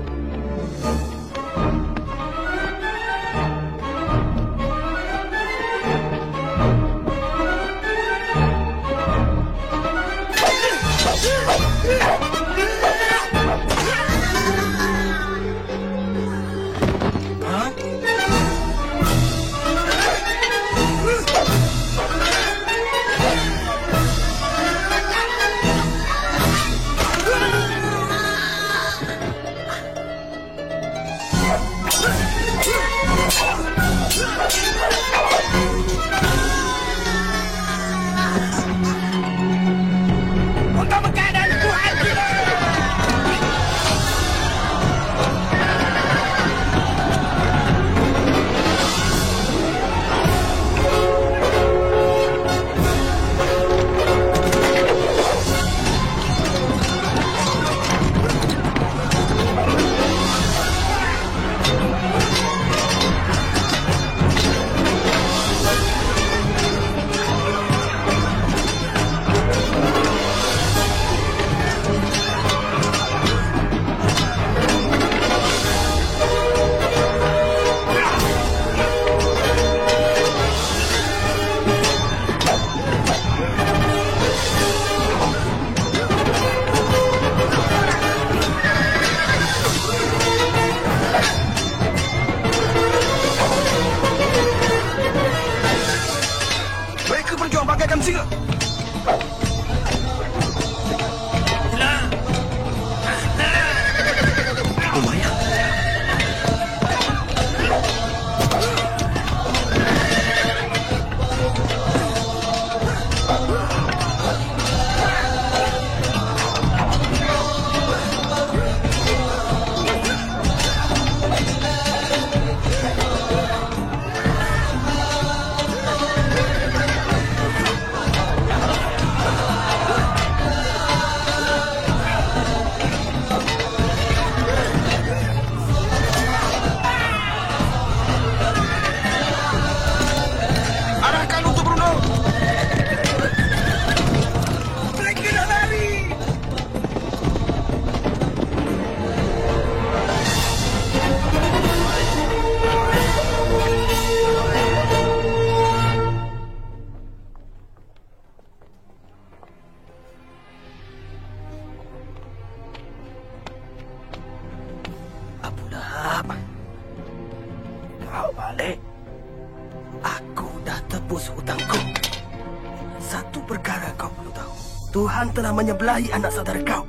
Speaker 5: Tuhan telah menyebelahi anak saudara kau.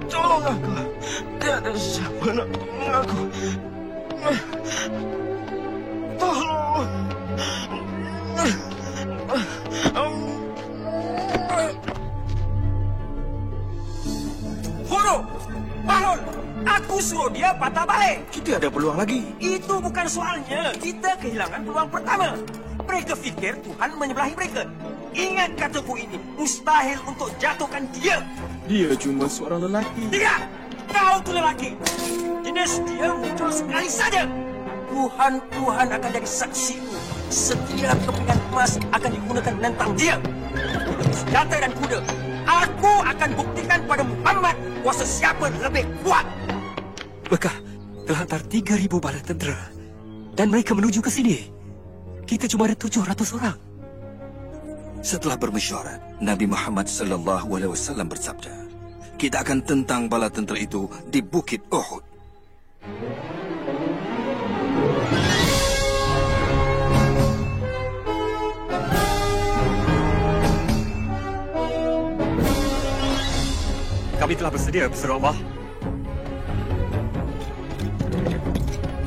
Speaker 5: Tolong aku. Tiada siapa nak tolong aku. Tolong.
Speaker 9: Guru, bangun. Aku suruh dia patah balik.
Speaker 5: Kita ada peluang lagi.
Speaker 9: Itu bukan soalnya. Kita kehilangan peluang pertama. Mereka fikir Tuhan menyebelahi mereka. Ingat kataku ini, mustahil untuk jatuhkan dia.
Speaker 13: Dia cuma seorang lelaki.
Speaker 9: Tidak!
Speaker 5: kau tu lelaki. Jenis dia muncul sekali saja. Tuhan akan jadi saksimu. Setiap kepingan emas akan digunakan menentang dia. Senjata dan kuda. Aku akan buktikan pada Muhammad kuasa siapa lebih kuat.
Speaker 13: Mekah telah hantar 3,000 bala tentera dan mereka menuju ke sini. Kita cuma ada 700 orang.
Speaker 4: Setelah bermesyuarat, Nabi Muhammad SAW bersabda, kita akan tentang bala tentera itu di Bukit Uhud.
Speaker 13: Kami telah bersedia, pesuruh Allah.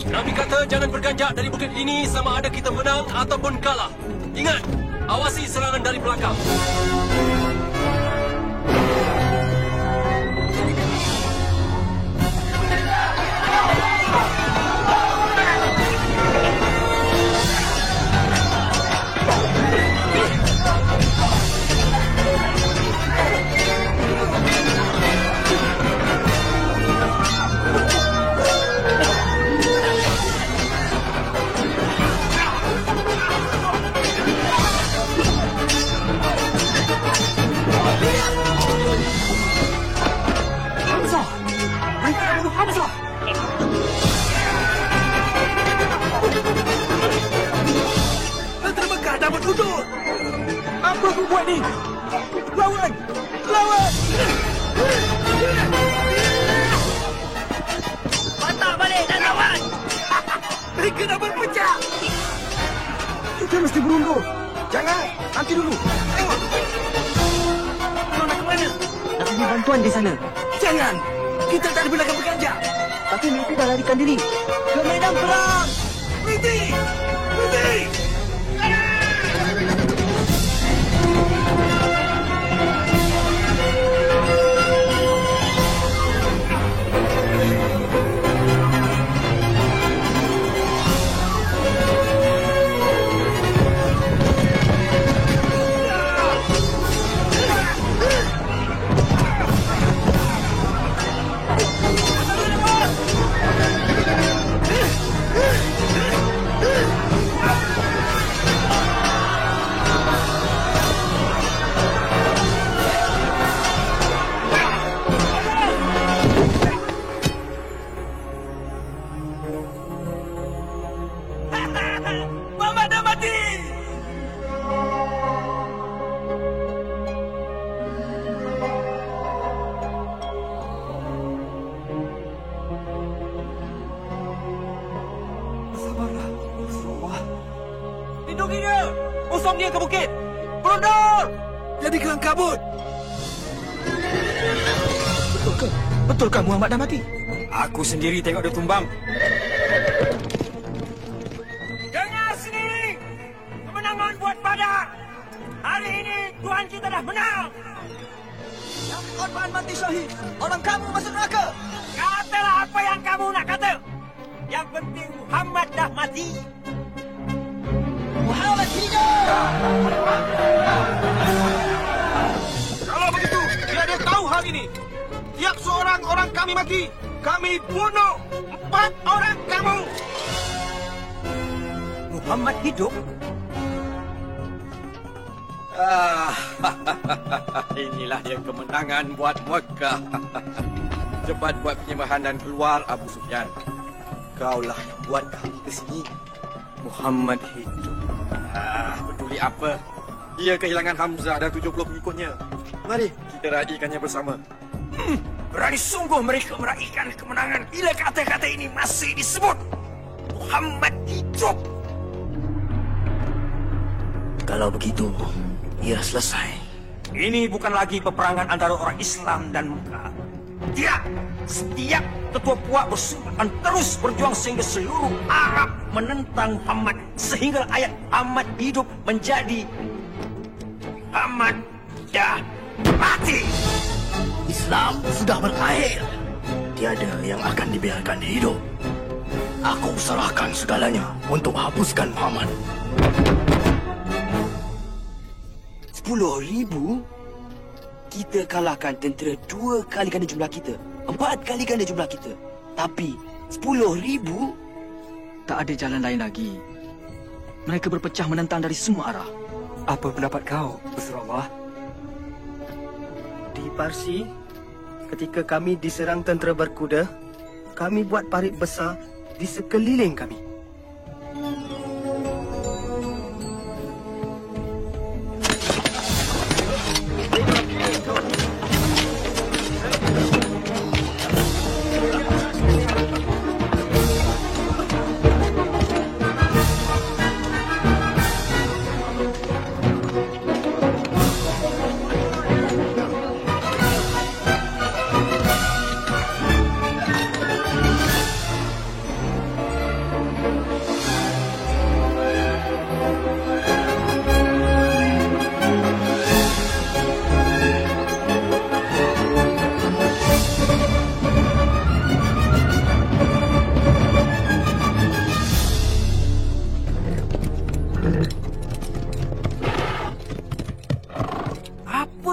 Speaker 14: Nabi kata jangan berganjak dari bukit ini sama ada kita menang ataupun kalah. Ingat, awasi serangan dari belakang.
Speaker 5: Apa kau buat ni? Lawan! Lawan! Patah balik dan lawan! Mereka dah berpecah!
Speaker 13: Kita mesti berundur. Jangan, nanti dulu.
Speaker 5: Tengok! Kau nak ke mana?
Speaker 13: Nak beri bantuan di sana.
Speaker 5: Jangan! Kita tak ada belakang berganjak!
Speaker 13: Tapi mereka dah larikan diri.
Speaker 5: Ke medan perang! Berhenti! Berhenti! Usung dia ke bukit! Berundur!
Speaker 3: Jadi kelang kabut!
Speaker 5: Betul ke? Betulkah Muhammad dah mati?
Speaker 11: Aku sendiri tengok dia tumbang.
Speaker 5: Dengar sendiri! Kemenangan buat Badar! Hari ini Tuhan kita dah menang! Yang korban mati syahid, orang kamu masuk neraka! Katalah apa yang kamu nak kata! Yang penting Muhammad dah mati! Muhammad hidup!
Speaker 3: Kalau begitu, biar dia tahu hal ini. Tiap seorang orang kami mati, kami bunuh 4 orang kamu.
Speaker 5: Muhammad hidup?
Speaker 10: Inilah yang kemenangan buat Mekah. Cepat buat penyembahan dan keluar, Abu Sufyan.
Speaker 5: Kaulah yang buat kami ke sini.
Speaker 10: Muhammad hidup. Peduli apa? Dia kehilangan Hamzah dan 70 pengikutnya. Mari kita raikannya bersama.
Speaker 5: Berani sungguh mereka meraihkan kemenangan bila kata-kata ini masih disebut. Muhammad hidup.
Speaker 16: Kalau begitu, ia selesai.
Speaker 5: Ini bukan lagi peperangan antara orang Islam dan Mekah. Tidak. Setiap ketua puak bersumpah akan terus berjuang sehingga seluruh Arab menentang Muhammad. Sehingga ayat Muhammad hidup menjadi Muhammad dah mati.
Speaker 16: Islam sudah berakhir. Tiada yang akan dibiarkan hidup. Aku serahkan segalanya untuk hapuskan Muhammad.
Speaker 8: 10,000? Kita kalahkan tentera 2 kali ganda jumlah kita. 4 kali ganda jumlah kita. Tapi 10,000?
Speaker 18: Tak ada jalan lain lagi. Mereka berpecah menentang dari semua arah.
Speaker 8: Apa pendapat kau, Rasulullah?
Speaker 20: Di Parsi, ketika kami diserang tentera berkuda, kami buat parit besar di sekeliling kami.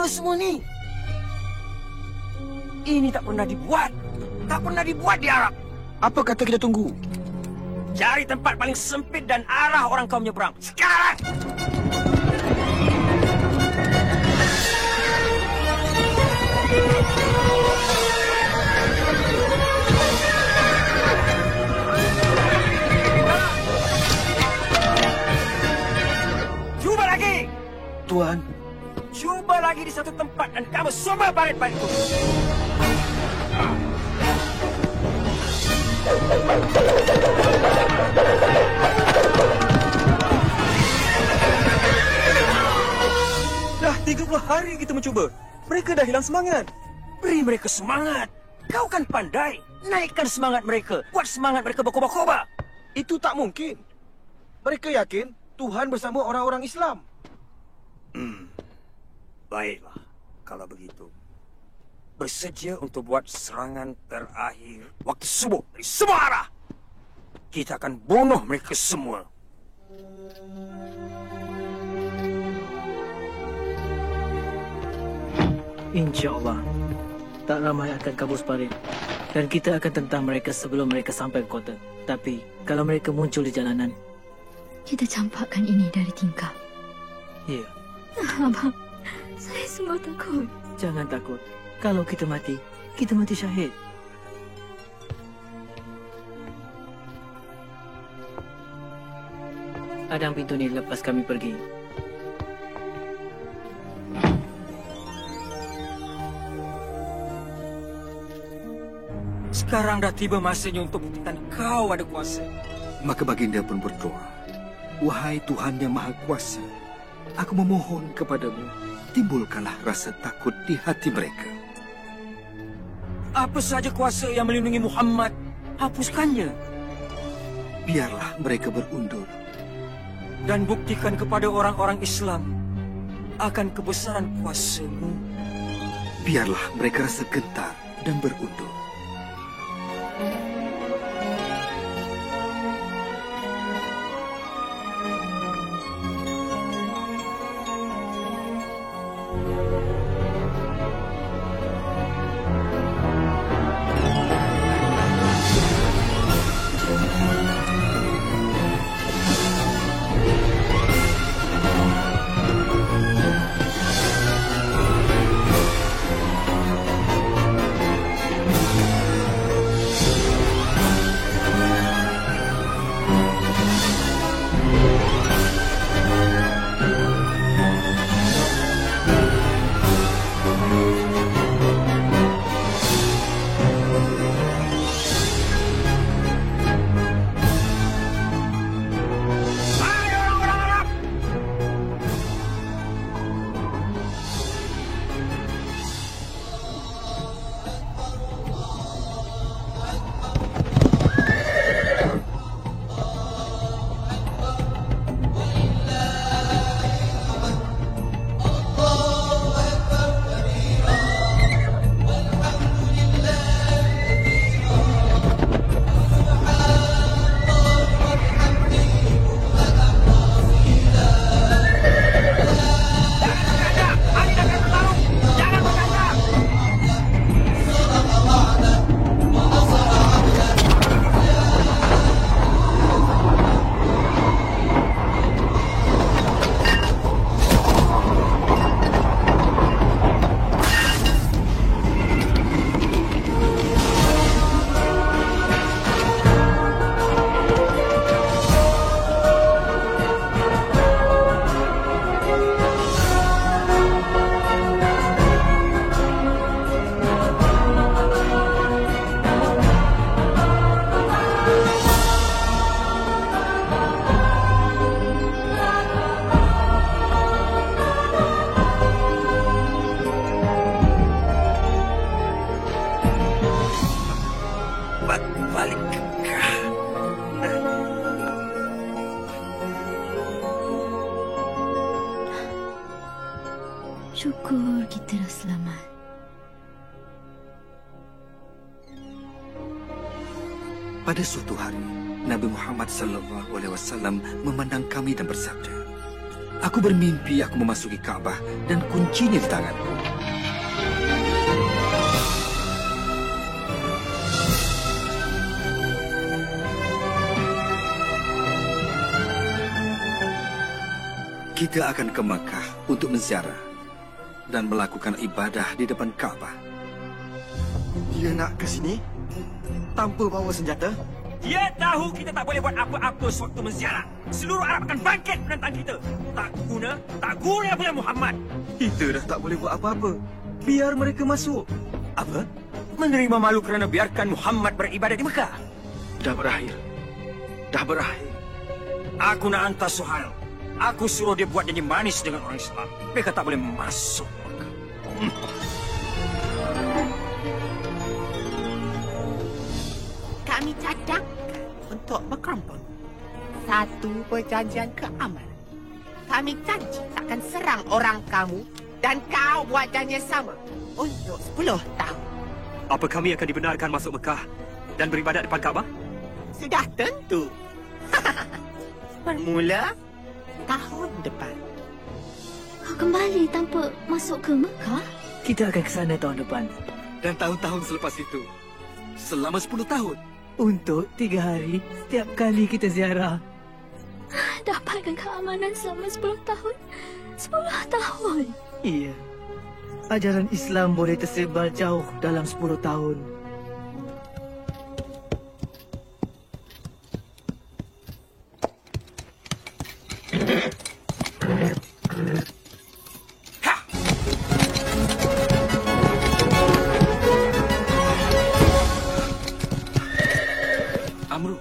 Speaker 5: Semua ni ini tak pernah dibuat. Tak pernah dibuat di Arab.
Speaker 4: Apa kata kita tunggu?
Speaker 5: Cari tempat paling sempit dan arah orang kau menyeberang. Sekarang! Cuba lagi!
Speaker 8: Tuan.
Speaker 5: Cuba lagi di satu tempat dan kamu semua baret-baret itu.
Speaker 8: Dah 30 hari kita mencuba. Mereka dah hilang semangat.
Speaker 5: Beri mereka semangat. Kau kan pandai. Naikkan semangat mereka. Buat semangat mereka berkobar-kobar.
Speaker 3: Itu tak mungkin. Mereka yakin Tuhan bersama orang-orang Islam.
Speaker 5: Baiklah, kalau begitu. Bersedia untuk buat serangan terakhir waktu subuh dari semua arah. Kita akan bunuh mereka semua.
Speaker 16: InsyaAllah, tak ramai akan kabur parit. Dan kita akan tentang mereka sebelum mereka sampai ke kota. Tapi, kalau mereka muncul di jalanan,
Speaker 2: kita campakkan ini dari tingkap.
Speaker 16: Ya.
Speaker 2: Abang, saya semua takut.
Speaker 16: Jangan takut. Kalau kita mati syahid. Hadang pintu ni lepas kami pergi.
Speaker 5: Sekarang dah tiba masanya untuk buktikan kau ada kuasa.
Speaker 4: Maka baginda pun berdoa. Wahai Tuhan yang Maha Kuasa, aku memohon kepadamu, timbulkanlah rasa takut di hati mereka.
Speaker 5: Apa saja kuasa yang melindungi Muhammad, hapuskannya.
Speaker 4: Biarlah mereka berundur.
Speaker 5: Dan buktikan kepada orang-orang Islam akan kebesaran kuasa-Mu.
Speaker 4: Biarlah mereka rasa gentar dan berundur.
Speaker 2: Syukur kita dah selamat.
Speaker 4: Pada suatu hari, Nabi Muhammad SAW memandang kami dan bersabda, "Aku bermimpi aku memasuki Kaabah dan kuncinya di tanganku. Kita akan ke Makkah untuk menziarah dan melakukan ibadah di depan Kaabah."
Speaker 20: Dia nak ke sini tanpa bawa senjata?
Speaker 11: Dia tahu kita tak boleh buat apa-apa sewaktu menziarah. Seluruh Arab akan bangkit menentang kita. Tak guna pula Muhammad.
Speaker 20: Kita dah tak boleh buat apa-apa. Biar mereka masuk.
Speaker 11: Apa? Menerima malu kerana biarkan Muhammad beribadah di Mekah?
Speaker 20: Dah berakhir.
Speaker 11: Aku nak hantar Suhail. Aku suruh dia buat janji manis dengan orang Islam. Mereka tak boleh masuk Mekah.
Speaker 17: Kami cadangkan untuk berkumpul. Satu perjanjian keamanan. Kami janji takkan serang orang kamu dan kau buat janji sama untuk 10 tahun.
Speaker 13: Apa kami akan dibenarkan masuk Mekah dan beribadat depan Kaabah?
Speaker 17: Sudah tentu. Bermula tahun depan.
Speaker 2: Kau kembali tanpa masuk ke Mekah?
Speaker 18: Kita akan ke sana tahun depan.
Speaker 7: Dan tahun-tahun selepas itu. Selama 10 tahun.
Speaker 18: Untuk 3 hari setiap kali kita ziarah.
Speaker 2: Dapatkan keamanan selama 10 tahun. 10 tahun.
Speaker 18: Iya. Ajaran Islam boleh tersebar jauh dalam 10 tahun.
Speaker 7: Amru,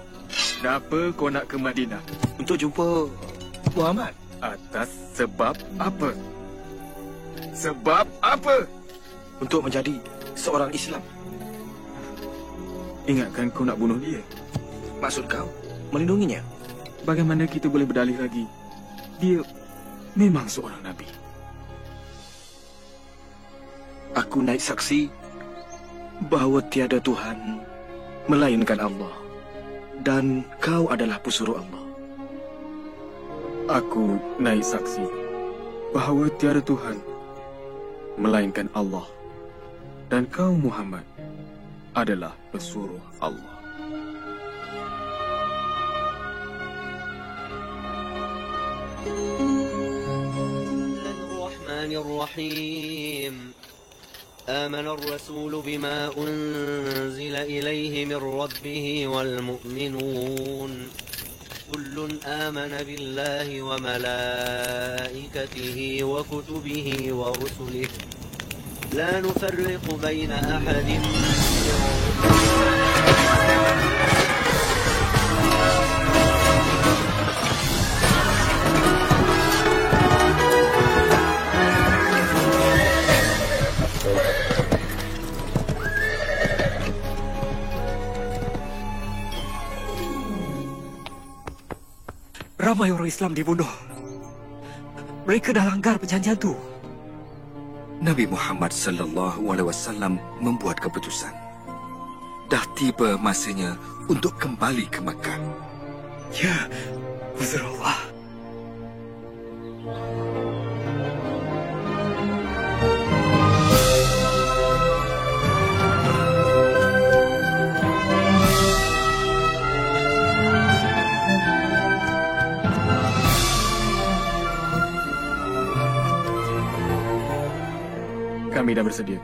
Speaker 7: kenapa kau nak ke Madinah?
Speaker 20: Untuk jumpa Muhammad.
Speaker 7: Atas sebab apa? Sebab apa?
Speaker 20: Untuk menjadi seorang Islam.
Speaker 7: Ingatkan kau nak bunuh dia.
Speaker 20: Maksud kau, melindunginya?
Speaker 7: Bagaimana kita boleh berdalih lagi? Dia memang seorang Nabi.
Speaker 20: Aku naik saksi bahawa tiada Tuhan melainkan Allah. Dan kau adalah pesuruh Allah.
Speaker 7: Aku naik saksi bahawa tiada Tuhan melainkan Allah. Dan kau Muhammad adalah pesuruh Allah.
Speaker 21: Bismillahirrahmanirrahim. آمن الرسول بما أنزل إليه من ربه والمؤمنون كل آمن بالله وملائكته وكتبه ورسله لا نفرق بين أحد
Speaker 18: Ramai orang Islam dibunuh. Mereka dah langgar perjanjian tu.
Speaker 4: Nabi Muhammad SAW membuat keputusan. Dah tiba masanya untuk kembali ke Makkah.
Speaker 18: Ya, Huzur Allah.
Speaker 7: Kami dah bersedia,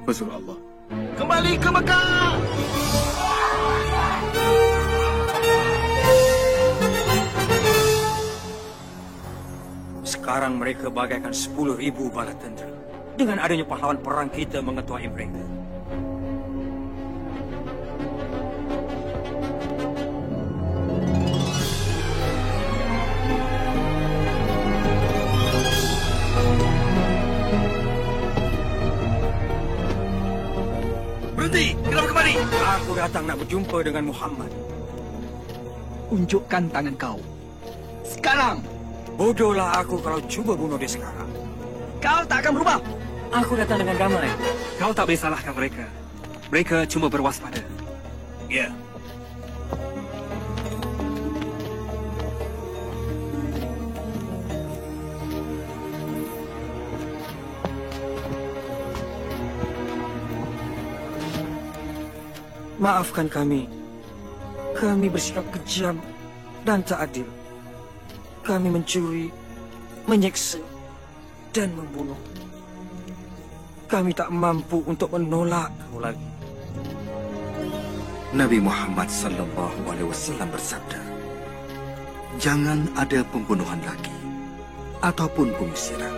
Speaker 7: pesuruh Allah.
Speaker 20: Kembali ke Mekah!
Speaker 11: Sekarang mereka bagaikan 10,000 bala tentera. Dengan adanya pahlawan perang kita mengetuai mereka.
Speaker 20: Berhenti! Kenapa kembali?
Speaker 11: Aku datang nak berjumpa dengan Muhammad.
Speaker 18: Unjukkan tangan kau. Sekarang!
Speaker 11: Bodohlah aku kalau cuba bunuh dia sekarang.
Speaker 8: Kau tak akan berubah. Aku datang dengan damai. Kau tak boleh salahkan mereka. Mereka cuma berwaspada.
Speaker 6: Ya.
Speaker 8: Maafkan kami. Kami bersikap kejam dan tak adil. Kami mencuri, menyeksa, dan membunuh. Kami tak mampu untuk menolak kau lagi.
Speaker 4: Nabi Muhammad SAW bersabda, jangan ada pembunuhan lagi ataupun pengusiran,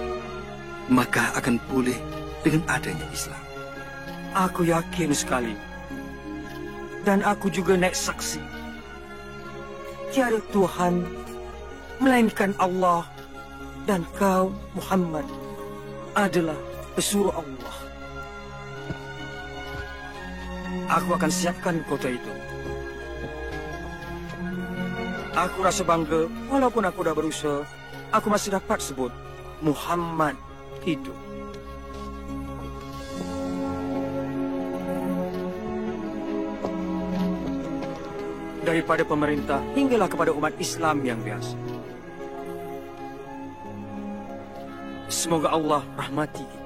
Speaker 4: maka akan pulih dengan adanya Islam.
Speaker 8: Aku yakin sekali. Dan aku juga naik saksi. Tiada Tuhan melainkan Allah, dan kau, Muhammad, adalah pesuruh Allah. Aku akan siapkan kota itu. Aku rasa bangga, walaupun aku dah berusaha, aku masih dapat sebut Muhammad hidup. Daripada pemerintah hinggalah kepada umat Islam yang biasa. Semoga Allah rahmati kita.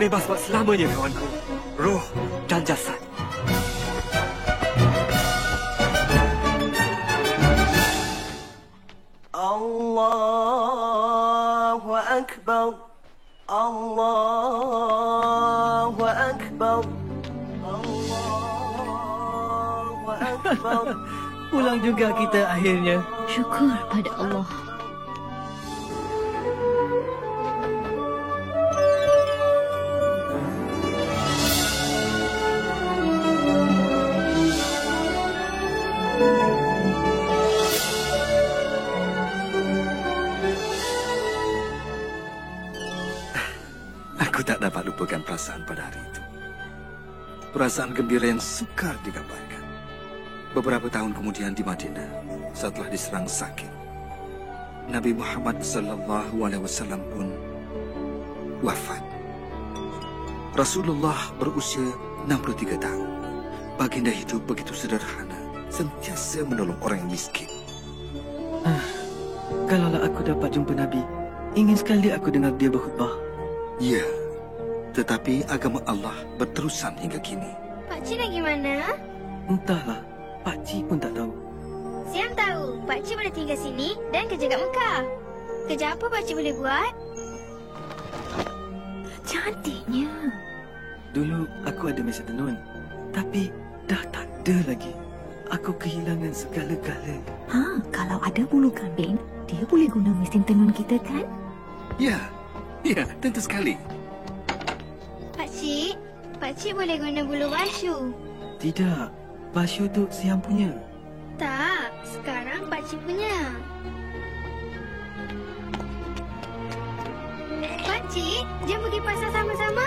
Speaker 8: Bebas buat selamanya, kawanku. Roh dan jasad.
Speaker 20: Allahu Akbar. Allahu Akbar. Allahu Akbar.
Speaker 17: Pulang juga kita akhirnya.
Speaker 2: Syukur pada Allah.
Speaker 4: Aku tak dapat lupakan perasaan pada hari itu. Perasaan gembira yang sukar digambarkan. Beberapa tahun kemudian di Madinah, setelah diserang sakit, Nabi Muhammad SAW pun wafat. Rasulullah berusia 63 tahun. Baginda hidup begitu sederhana, sentiasa menolong orang yang miskin.
Speaker 13: Kalaulah aku dapat jumpa Nabi, ingin sekali aku dengar dia berkhutbah.
Speaker 4: Ya, tetapi agama Allah berterusan hingga kini.
Speaker 2: Pakcik nak pergi mana?
Speaker 13: Entahlah, Pakcik pun tak tahu.
Speaker 2: Siang tahu, Pakcik boleh tinggal sini dan kerja kat Mekah. Kerja apa Pakcik boleh buat? Cantiknya.
Speaker 13: Dulu aku ada mesin tenun, tapi dah tak ada lagi. Aku kehilangan segala-gala.
Speaker 1: Kalau ada bulu kambing, dia boleh guna mesin tenun kita kan?
Speaker 4: Ya, tentu sekali.
Speaker 2: Pakcik boleh guna bulu Basyu.
Speaker 13: Tidak, Basyu tu Siam punya.
Speaker 2: Tak, sekarang Pakcik punya. Pakcik, jom pergi pasar sama-sama.